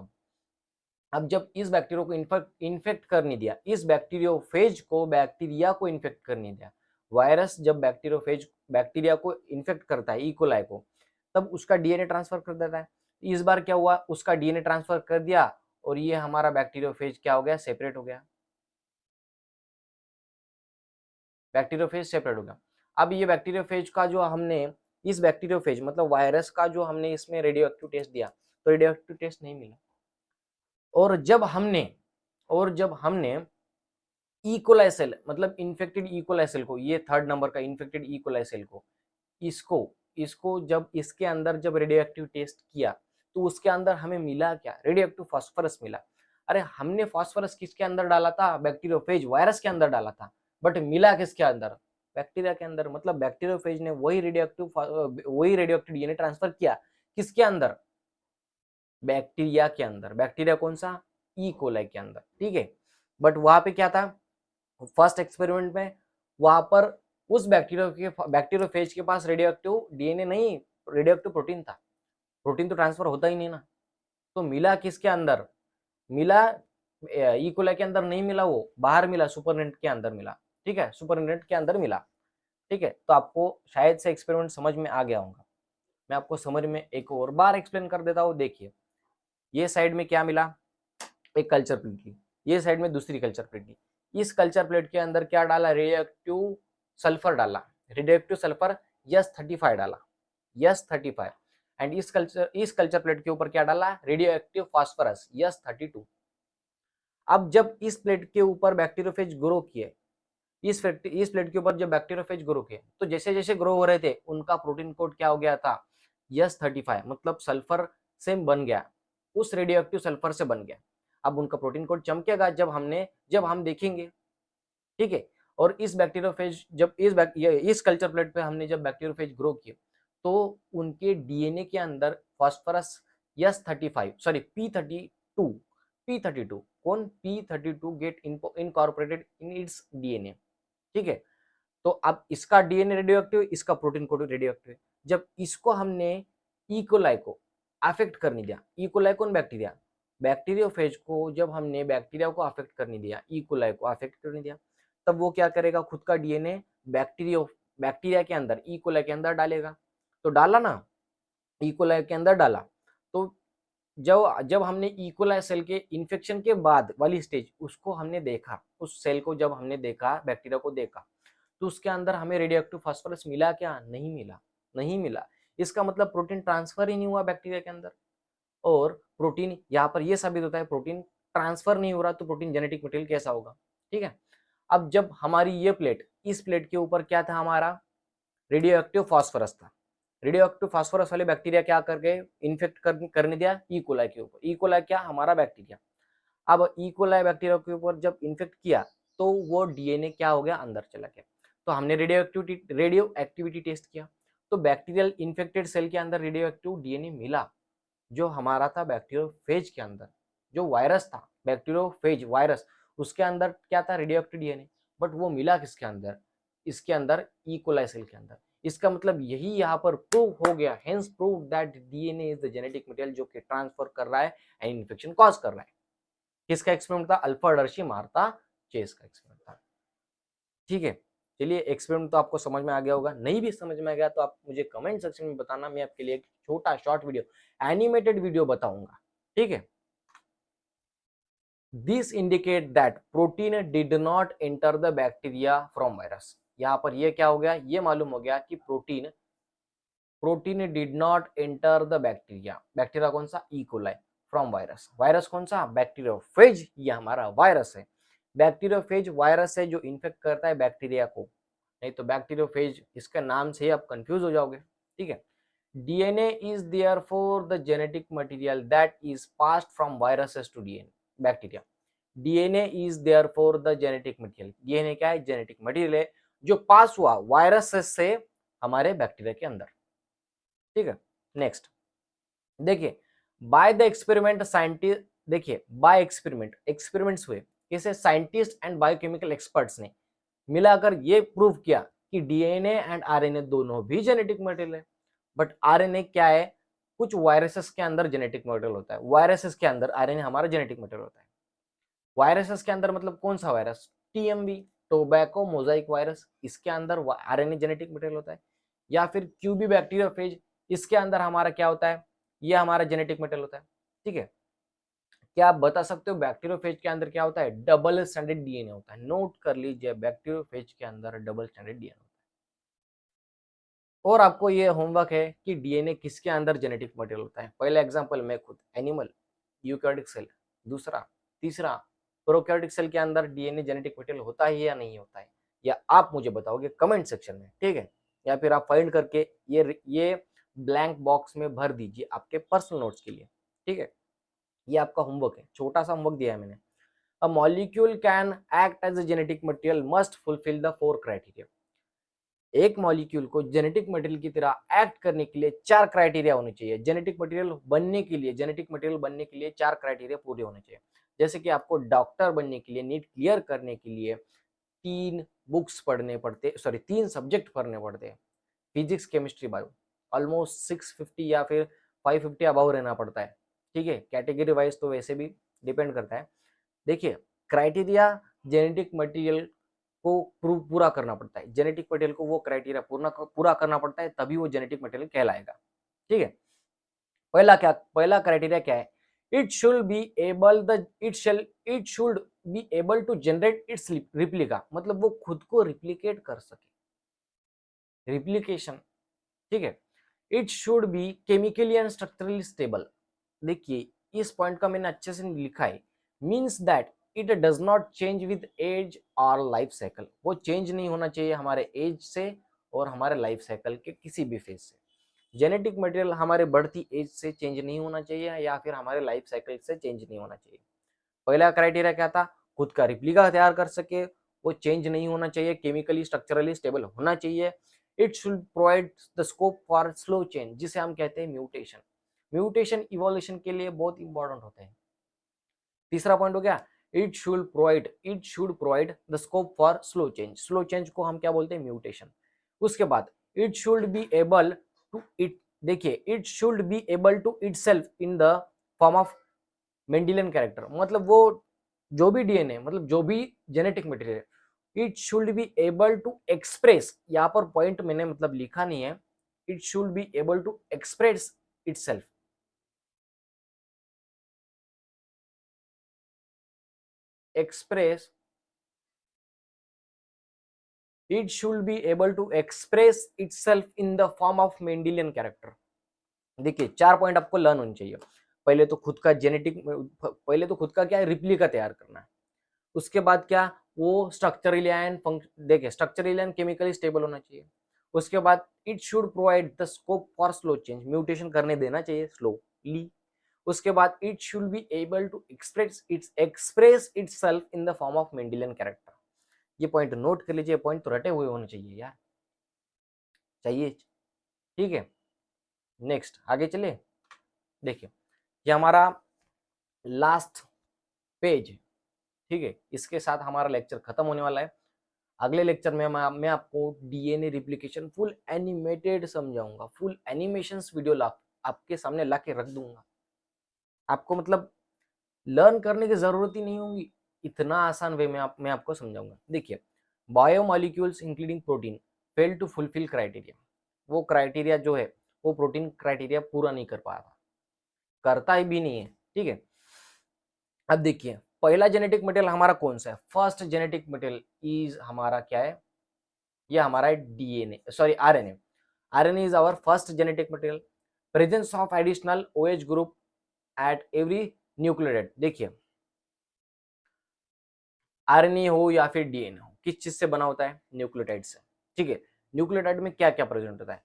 Speaker 1: अब जब इस बैक्टीरिया को इन्फेक्ट करने दिया, इस बैक्टीरियोफेज को बैक्टीरिया को इन्फेक्ट करने दिया, वायरस जब बैक्टीरिया को इन्फेक्ट करता है, ई कोलाई को, तब उसका डीएनए ट्रांसफर कर देता है। इस बार क्या हुआ, उसका डीएनए ट्रांसफर कर दिया और ये हमारा बैक्टीरियोफेज क्या हो गया, सेपरेट हो गया, बैक्टीरियोफेज सेपरेट हो गया। अब ये बैक्टीरियोफेज का जो हमने, इस बैक्टीरियोफेज मतलब वायरस का जो हमने इसमें रेडियो एक्टिव टेस्ट दिया तो रेडियो एक्टिव टेस्ट नहीं मिला। और जब हमने इकोलाई सेल मतलब इन्फेक्टेड इकोलाई सेल को, ये थर्ड नंबर का इन्फेक्टेड इकोलाई सेल को, इसको इसको जब इसके अंदर जब रेडियो एक्टिव टेस्ट किया तो उसके अंदर हमें मिला क्या, रेडियो एक्टिव फास्फोरस मिला। अरे हमने फास्फोरस किसके अंदर डाला था, बैक्टीरियोफेज वायरस के अंदर डाला था, बट मिला किसके अंदर, बैक्टीरिया के अंदर। मतलब बैक्टीरियोफेज ने वही रेडियो एक्टिव डीएनए ट्रांसफर किया किसके अंदर, बैक्टीरिया के अंदर। बैक्टीरिया कौन सा, ई कोलाई के अंदर। ठीक है, बट वहां पे क्या था, फर्स्ट एक्सपेरिमेंट में वहां पर उस बैक्टीरियोफेज के पास रेडियो एक्टिव डीएनए नहीं, रेडियो एक्टिव प्रोटीन था, प्रोटीन तो ट्रांसफर होता ही नहीं ना। तो मिला किसके अंदर, मिला ई कोलाई के अंदर नहीं मिला, वो बाहर मिला, सुपरनेट के अंदर मिला। ठीक है, सुपरनेट के अंदर मिला। ठीक है, तो आपको शायद से एक्सपेरिमेंट समझ में आ गया होगा। मैं आपको समझ में एक और बार एक्सप्लेन कर देता हूँ। देखिए ये साइड में क्या मिला, एक कल्चर प्लेट ली, ये साइड में दूसरी कल्चर प्लेट ली। इस कल्चर प्लेट के अंदर क्या डाला, रेडियो एक्टिव सल्फर डाला, रेडियो एक्टिव सल्फर S35 डाला। Yus-35 एंड इस कल्चर प्लेट के ऊपर क्या डाला, रेडियो एक्टिव फास्फोरस Yus-32। अब जब इस प्लेट के ऊपर बैक्टीरियोफेज ग्रो किए, इस प्लेट के ऊपर जब बैक्टीरियोफेज ग्रो किए, तो जैसे जैसे ग्रो हो रहे थे उनका प्रोटीन कोड क्या हो गया था, Yus-35, मतलब सल्फर से बन गया, उस रेडियो एक्टिव सल्फर से बन गया। अब उनका प्रोटीन कोड चमकेगा जब हम देखेंगे, ठीक है। और इस बैक्टीरियोफेज जब इस कल्चर प्लेट पे हमने जब बैक्टीरियोफेज ग्रो किए, तो उनके डीएनए के अंदर फास्फोरस Yus-35 सॉरी P32 कौन P32 get incorporated in its DNA, ठीक है। तो अब इसका डीएनए रेडियो एक्टिव, इसका प्रोटीन कोड रेडियो एक्टिव। जब इसको हमने इकोलाई को अफेक्ट करने दिया, इकोलाई कौन बैक्टीरिया, बैक्टीरियोफेज को जब हमने बैक्टीरिया को अफेक्ट करने दिया, इकोलाई को अफेक्ट करने दिया, तब वो क्या करेगा, खुद का डीएनए बैक्टीरिया के अंदर, इकोलाई के अंदर डालेगा। तो डाला ना, इकोलाई के अंदर डाला, तो जब हमने इकोलाई सेल के इन्फेक्शन के बाद वाली स्टेज उसको हमने देखा, उस सेल को जब हमने देखा, बैक्टीरिया को देखा, तो उसके अंदर हमें रेडियो एक्टिव फास्फोरस मिला क्या, नहीं मिला। इसका मतलब प्रोटीन ट्रांसफर ही नहीं हुआ बैक्टीरिया के अंदर। और प्रोटीन यहाँ पर यह साबित होता है, प्रोटीन ट्रांसफर नहीं हो रहा तो प्रोटीन जेनेटिक मटेरियल कैसा होगा, ठीक है। अब जब हमारी ये प्लेट, इस प्लेट के ऊपर क्या था, हमारा रेडियो एक्टिव फास्फोरस था। रेडियो एक्टिव फास्फोरस वाले बैक्टीरिया क्या करके इन्फेक्ट करने दिया, इकोलाई के ऊपर। इकोलाई क्या, हमारा बैक्टीरिया। अब इकोलाई बैक्टीरिया के ऊपर जब इन्फेक्ट किया, तो वो डीएनए क्या हो गया, अंदर चला गया। तो हमने रेडियो एक्टिविटी टेस्ट किया, तो बैक्टीरियल इन्फेक्टेड सेल के अंदर रेडियो एक्टिव डीएनए मिला, जो हमारा था बैक्टीरियोफेज के अंदर। जो वायरस था, बैक्टीरियोफेज वायरस, उसके अंदर क्या था, रेडियो एक्टिव डीएनए। बट वो मिला किसके अंदर, इसके अंदर, इकोलाई सेल के अंदर। इसका मतलब यही यहाँ पर प्रूव हो गया, hence prove that DNA is the genetic material जो कि ट्रांसफर कर रहा है एंड इन्फेक्शन कॉज कर रहा है। किसका एक्सपेरिमेंट था, अल्फा डर्शी मार्ता चेस का एक्सपेरिमेंट था, ठीक है। चलिए, एक्सपेरिमेंट तो आपको समझ में आ गया होगा, नहीं भी समझ में आ गया तो आप मुझे कमेंट सेक्शन में बताना, मैं आपके लिए एक छोटा शॉर्ट वीडियो, एनिमेटेड वीडियो बताऊंगा, ठीक है। This indicate that protein did not enter the bacteria from virus. यहाँ पर ये क्या हो गया, ये मालूम हो गया कि protein did not enter the bacteria, bacteria कौन सा, इकोलाई, फ्रॉम वायरस, वायरस कौन सा, बैक्टीरियोफेज, ये हमारा वायरस है। बैक्टीरियोफेज वायरस है जो इन्फेक्ट करता है बैक्टीरिया को, नहीं तो बैक्टीरियोफेज इसके नाम से ही आप कंफ्यूज हो जाओगे, ठीक है। DNA is therefore the genetic material that is passed from viruses to DNA bacteria. DNA is therefore the genetic material, DNA क्या है, जेनेटिक मटेरियल है जो पास हुआ वायरसेस से हमारे बैक्टीरिया के अंदर, ठीक है। नेक्स्ट देखिए, बाय द एक्सपेरिमेंट साइंटिस्ट, देखिए बाय एक्सपेरिमेंट्स हुए, किसे, साइंटिस्ट एंड बायोकेमिकल एक्सपर्ट्स ने मिलाकर ये प्रूव किया कि डीएनए एंड आरएनए दोनों भी जेनेटिक मटेरियल है। बट आरएनए क्या है, कुछ वायरसेस के अंदर जेनेटिक मटेरियल होता है, वायरसेस के अंदर आरएनए हमारा जेनेटिक मटेरियल होता है। वायरसेस के अंदर मतलब कौन सा virus, TMV, tobacco Mosaic virus, इसके अंदर आरएनए जेनेटिक मटेरियल होता है। या फिर क्यूबी बैक्टीरियोफेज, इसके अंदर हमारा क्या होता है, ये हमारा जेनेटिक मटेरियल होता है, ठीक है। क्या आप बता सकते हो बैक्टीरियोफेज के अंदर क्या होता है, डबल स्टैंडर्ड डीएनए होता है। नोट कर लीजिए, बैक्टीरियोफेज के अंदर डबल स्टैंडर्ड डीएनए होता है। और आपको ये होमवर्क है कि डीएनए किसके अंदर जेनेटिक मटेरियल होता है। पहला एग्जांपल मैं खुद, एनिमल, यूकैरियोटिक सेल, दूसरा, तीसरा, प्रोकैरियोटिक सेल के अंदर डीएनए जेनेटिक मटेरियल होता है या नहीं होता है, या आप मुझे बताओगे कमेंट सेक्शन में, ठीक है। या फिर आप फाइंड करके ये ब्लैंक बॉक्स में भर दीजिए आपके पर्सनल नोट्स के लिए, ठीक है। ये आपका होमवर्क है, छोटा सा होमवर्क दिया है मैंने। A molecule can act as a genetic material must fulfil the 4 criteria. एक मॉलिक्यूल को जेनेटिक मटेरियल की तरह एक्ट करने के लिए 4 क्राइटेरिया होने चाहिए। जेनेटिक मटेरियल बनने के लिए 4 क्राइटेरिया पूरे होने चाहिए। जैसे कि आपको डॉक्टर बनने के लिए, नीट क्लियर करने के लिए 3 बुक्स पढ़ने पड़ते, सॉरी 3 सब्जेक्ट पढ़ने पड़ते हैं, फिजिक्स, केमिस्ट्री, बायो। ऑलमोस्ट 650 या फिर 550 अबव रहना पड़ता है, ठीक है। कैटेगरी वाइज तो वैसे भी डिपेंड करता है। देखिए, क्राइटेरिया जेनेटिक मटेरियल को पूरा करना पड़ता है, जेनेटिक मटेरियल को वो क्राइटेरिया पूरा करना पड़ता है, तभी वो जेनेटिक मटेरियल कहलाएगा, ठीक है। पहला क्राइटेरिया क्या है, it should be able to generate its replica, मतलब वो खुद को रिप्लिकेट कर सके, रिप्लिकेशन, ठीक है। It should be chemically and structurally stable. देखिए इस पॉइंट का मैंने अच्छे से लिखा है, means that it does not change with age और लाइफ साइकिल। वो चेंज नहीं होना चाहिए हमारे एज से और हमारे लाइफ साइकिल के किसी भी फेज से। जेनेटिक मटेरियल हमारे बढ़ती एज से चेंज नहीं होना चाहिए या फिर हमारे लाइफ साइकिल से चेंज नहीं होना चाहिए। पहला क्राइटेरिया क्या था, खुद का रिप्लिका तैयार कर सके, वो चेंज नहीं होना चाहिए, केमिकली स्ट्रक्चरली स्टेबल होना चाहिए। It should provide the scope for slow change, जिसे हम कहते हैं म्यूटेशन। म्यूटेशन इवोल्यूशन के लिए बहुत इंपॉर्टेंट होते हैं। तीसरा पॉइंट हो गया, it should provide the scope for slow change. Slow change को हम क्या बोलते हैं, म्यूटेशन। उसके बाद it should be able to it, देखिए it should be able to itself in the form of Mendelian character. मतलब वो जो भी डीएनए, मतलब जो भी जेनेटिक मटेरियल है, it should be able to express, यहाँ पर पॉइंट मैंने मतलब लिखा नहीं है, it should be able to express itself, express, it should be able to express itself in the form of Mendelian character. देखिए 4 पॉइंट आपको लर्न होने चाहिए। पहले तो खुद का जेनेटिक, पहले तो खुद का क्या है, रिप्लिका तैयार करना है। उसके बाद क्या, वो स्ट्रक्चरली एंड देखिए स्ट्रक्चरली एंड केमिकली स्टेबल होना चाहिए। उसके बाद it should provide the scope for slow change, mutation करने देना चाहिए स्लोली। उसके बाद it should be able to express itself in the form of Mendelian character. ये पॉइंट नोट कर लीजिए, पॉइंट तो रटे हुए होने चाहिए यार, चाहिए, ठीक है। नेक्स्ट आगे चले, देखिए ये हमारा लास्ट पेज, ठीक है, इसके साथ हमारा लेक्चर खत्म होने वाला है। अगले लेक्चर में मैं आपको डीएनए रिप्लिकेशन फुल एनिमेटेड समझाऊंगा, फुल एनिमेशंस वीडियो आपके सामने ला के रख दूंगा। आपको मतलब लर्न करने की जरूरत ही नहीं होगी, इतना आसान वे में मैं आपको समझाऊंगा। देखिए biomolecules including protein fail to fulfil criteria, वो क्राइटेरिया जो है वो प्रोटीन क्राइटेरिया पूरा नहीं कर पा रहा, करता ही भी नहीं है, ठीक है। अब देखिए पहला जेनेटिक मटेरियल हमारा कौन सा है, फर्स्ट जेनेटिक मटेरियल इज हमारा क्या है, ये हमारा है DNA, sorry RNA. RNA is our first genetic material, presence of additional OH group at every nucleotide. देखिए आरएनए हो या फिर डीएनए हो, किस चीज से बना होता है, न्यूक्लियोटाइड से, ठीक है। न्यूक्लियोटाइड में क्या क्या प्रेजेंट होता है,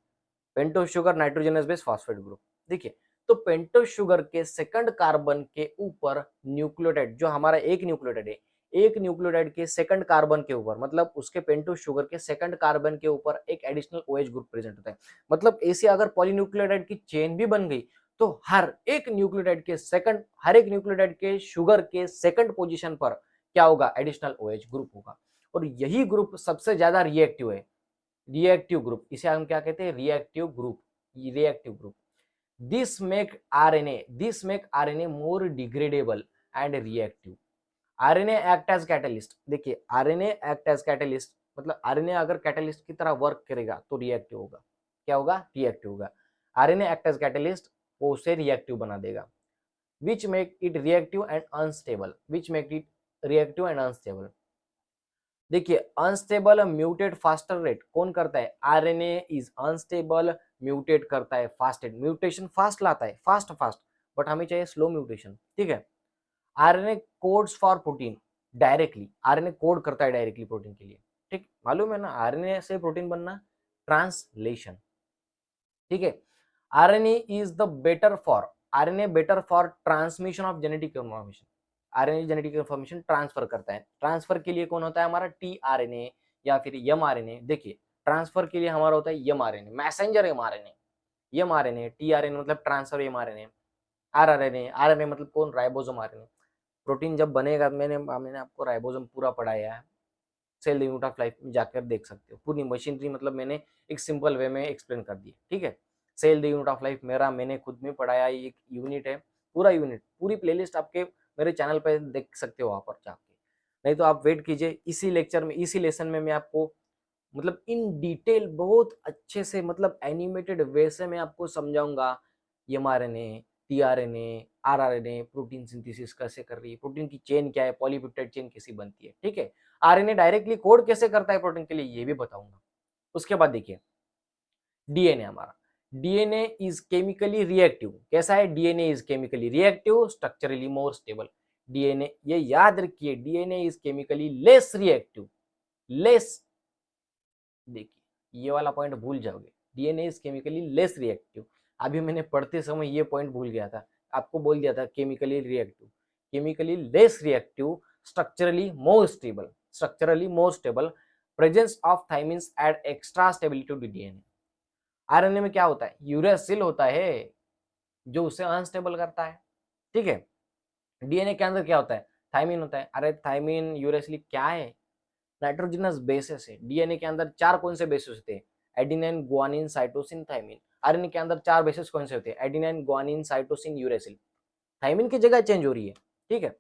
Speaker 1: pentose sugar, nitrogenous base, phosphate group. देखिए तो पेंटोस शुगर के सेकंड कार्बन के ऊपर न्यूक्लियोटाइड, जो हमारा एक न्यूक्लियोटाइड है, एक न्यूक्लियोटाइड के सेकंड कार्बन के ऊपर, मतलब उसके पेंटोस शुगर के सेकंड कार्बन के ऊपर एक एडिशनल ओएच ग्रुप प्रेजेंट होता है। मतलब ऐसे अगर पॉलीन्यूक्लियोटाइड की चेन भी बन गई तो हर एक न्यूक्लियोटाइड के सेकंड, हर एक न्यूक्लियोटाइड के शुगर के सेकंड पोजीशन पर क्या होगा, एडिशनल ओएच ग्रुप होगा। और यही ग्रुप सबसे ज्यादा रिएक्टिव है, रिएक्टिव ग्रुप, इसे हम क्या कहते हैं, reactive group, reactive group. This make RNA more degradable and reactive. RNA act as catalyst, देखिए आरएनए एक्ट एज कैटलिस्ट, मतलब आरएनए अगर कैटलिस्ट की तरह वर्क करेगा तो रिएक्टिव होगा, क्या होगा, रिएक्टिव होगा। आरएनए एक्ट एज कैटलिस्ट वो उसे रिएक्टिव बना देगा। Which make it reactive and unstable, which make it reactive and unstable. देखिए अनस्टेबल म्यूटेट फास्टर रेट कौन करता है, आरएनए इज अनस्टेबल, म्यूटेट करता है फास्टेड, म्यूटेशन फास्ट लाता है, फास्ट फास्ट, बट हमें चाहिए स्लो म्यूटेशन, ठीक है। RNA codes for protein directly, RNA code करता है डायरेक्टली प्रोटीन के लिए, ठीक, मालूम है ना, आरएनए से प्रोटीन बनना, ट्रांसलेशन, ठीक है। RNA is the better for, RNA better for transmission of genetic information, RNA genetic information transfer करता है। ट्रांसफर के लिए कौन होता है हमारा, टीआरएनए या फिर एमआरएनए। देखिए ट्रांसफर के लिए हमारा होता है mRNA, messenger mRNA, mRNA, tRNA मतलब ट्रांसफर एमआरएनए, आरआरएनए, आरएनए मतलब कौन, राइबोसोम आरएनए। प्रोटीन जब बनेगा, मैंने आपको राइबोसोम पूरा पढ़ाया है, सेल यूनिट ऑफ लाइफ में जाकर देख सकते हो, पूरी मशीनरी, मतलब मैंने एक सिंपल वे में एक्सप्लेन कर दिया, ठीक है। Cell the unit of life मेरा मैंने खुद में पढ़ाया, एक यूनिट है, पूरा यूनिट, पूरी प्लेलिस्ट आपके मेरे चैनल पर देख सकते हो वहां पर जाके। नहीं तो आप वेट कीजिए, इसी लेक्चर में, इसी लेसन में मैं आपको मतलब इन डिटेल बहुत अच्छे से, मतलब एनिमेटेड वे से मैं आपको समझाऊंगा, mRNA, tRNA, rRNA, protein synthesis कैसे कर रही है, प्रोटीन की चेन क्या है, पॉलीपेप्टाइड चेन कैसी बनती है, ठीक है। आरएनए डायरेक्टली कोड कैसे करता है प्रोटीन के लिए, ये भी बताऊंगा। उसके बाद देखिए डीएनए हमारा, डीएनए इज केमिकली रिएक्टिव। कैसा है? DNA is chemically reactive, structurally more stable. DNA, ये याद रखिए, DNA is chemically less reactive, less, देखिए ये वाला पॉइंट भूल जाओगे, DNA is chemically less reactive. अभी मैंने पढ़ते समय ये पॉइंट भूल गया था, आपको बोल दिया था chemically reactive, chemically less reactive, structurally more stable, structurally more stable, presence of thymines add extra stability to DNA. RNA में क्या होता है? यूरेसिल होता है जो उसे अनस्टेबल करता है, ठीक है। डीएनए के अंदर क्या होता है? थायमिन होता है। अरे थायमिन, यूरेसिल क्या है? नाइट्रोजनस बेसेस है। डीएनए के अंदर 4 कौन से बेसेस होते हैं? Adenine, guanine, cytosine, thymine. RNA के अंदर 4 बेसेस कौन से होते हैं? Adenine, guanine, cytosine, uracil. Thymine की जगह चेंज हो रही है, ठीक है।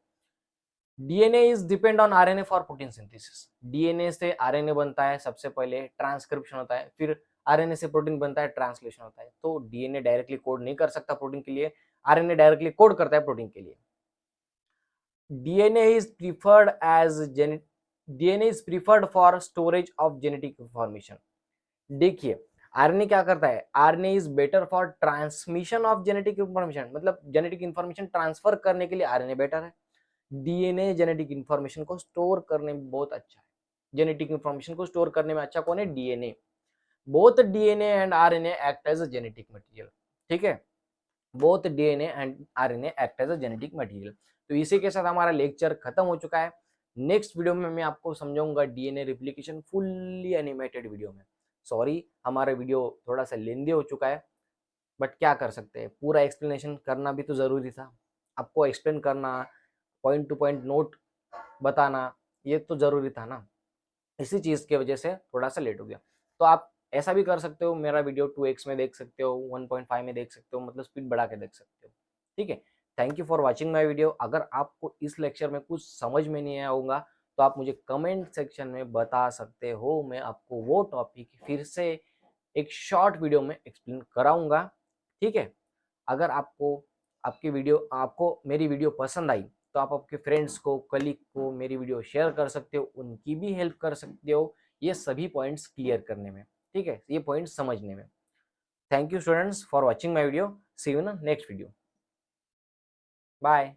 Speaker 1: DNA is depend on RNA for protein synthesis. DNA से आरएनए बनता है, सबसे पहले ट्रांसक्रिप्शन होता है, फिर आरएनए से प्रोटीन बनता है, ट्रांसलेशन होता है। तो डीएनए डायरेक्टली कोड नहीं कर सकता प्रोटीन के लिए, आरएनए डायरेक्टली कोड करता है प्रोटीन के लिए। DNA is preferred as DNA is preferred for storage of genetic information. देखिए आरएनए क्या करता है? RNA is better for transmission of genetic information, मतलब जेनेटिक इंफॉर्मेशन ट्रांसफर करने के लिए आरएनए बेटर है। डीएनए जेनेटिक इंफॉर्मेशन को स्टोर करने में बहुत अच्छा है। जेनेटिक इंफॉर्मेशन को स्टोर करने में अच्छा कौन है? DNA. Both DNA and RNA act as a genetic material, ठीक है। Both DNA and RNA act as a genetic material. तो इसी के साथ हमारा लेक्चर खत्म हो चुका है। नेक्स्ट वीडियो में मैं आपको समझाऊंगा DNA replication fully animated video में। सॉरी हमारा वीडियो थोड़ा सा लेंदी हो चुका है, बट क्या कर सकते हैं, पूरा एक्सप्लेनेशन करना भी तो जरूरी था। आपको एक्सप्लेन करना, पॉइंट टू पॉइंट नोट बताना, ये तो जरूरी था ना। इसी चीज की वजह से थोड़ा सा लेट हो गया। तो आप ऐसा भी कर सकते हो, मेरा वीडियो 2x में देख सकते हो, 1.5 में देख सकते हो, मतलब स्पीड बढ़ा के देख सकते हो, ठीक है। Thank you for watching my video. अगर आपको इस लेक्चर में कुछ समझ में नहीं आया होगा तो आप मुझे कमेंट सेक्शन में बता सकते हो, मैं आपको वो टॉपिक फिर से एक शॉर्ट वीडियो में एक्सप्लेन कराऊंगा, ठीक है। अगर आपको मेरी वीडियो पसंद आई तो आप आपके फ्रेंड्स को, कलीग को मेरी वीडियो शेयर कर सकते हो, उनकी भी हेल्प कर सकते हो ये सभी पॉइंट्स क्लियर करने में, ठीक है, ये पॉइंट्स समझने में। Thank you students for watching my video. See you in next video. Bye.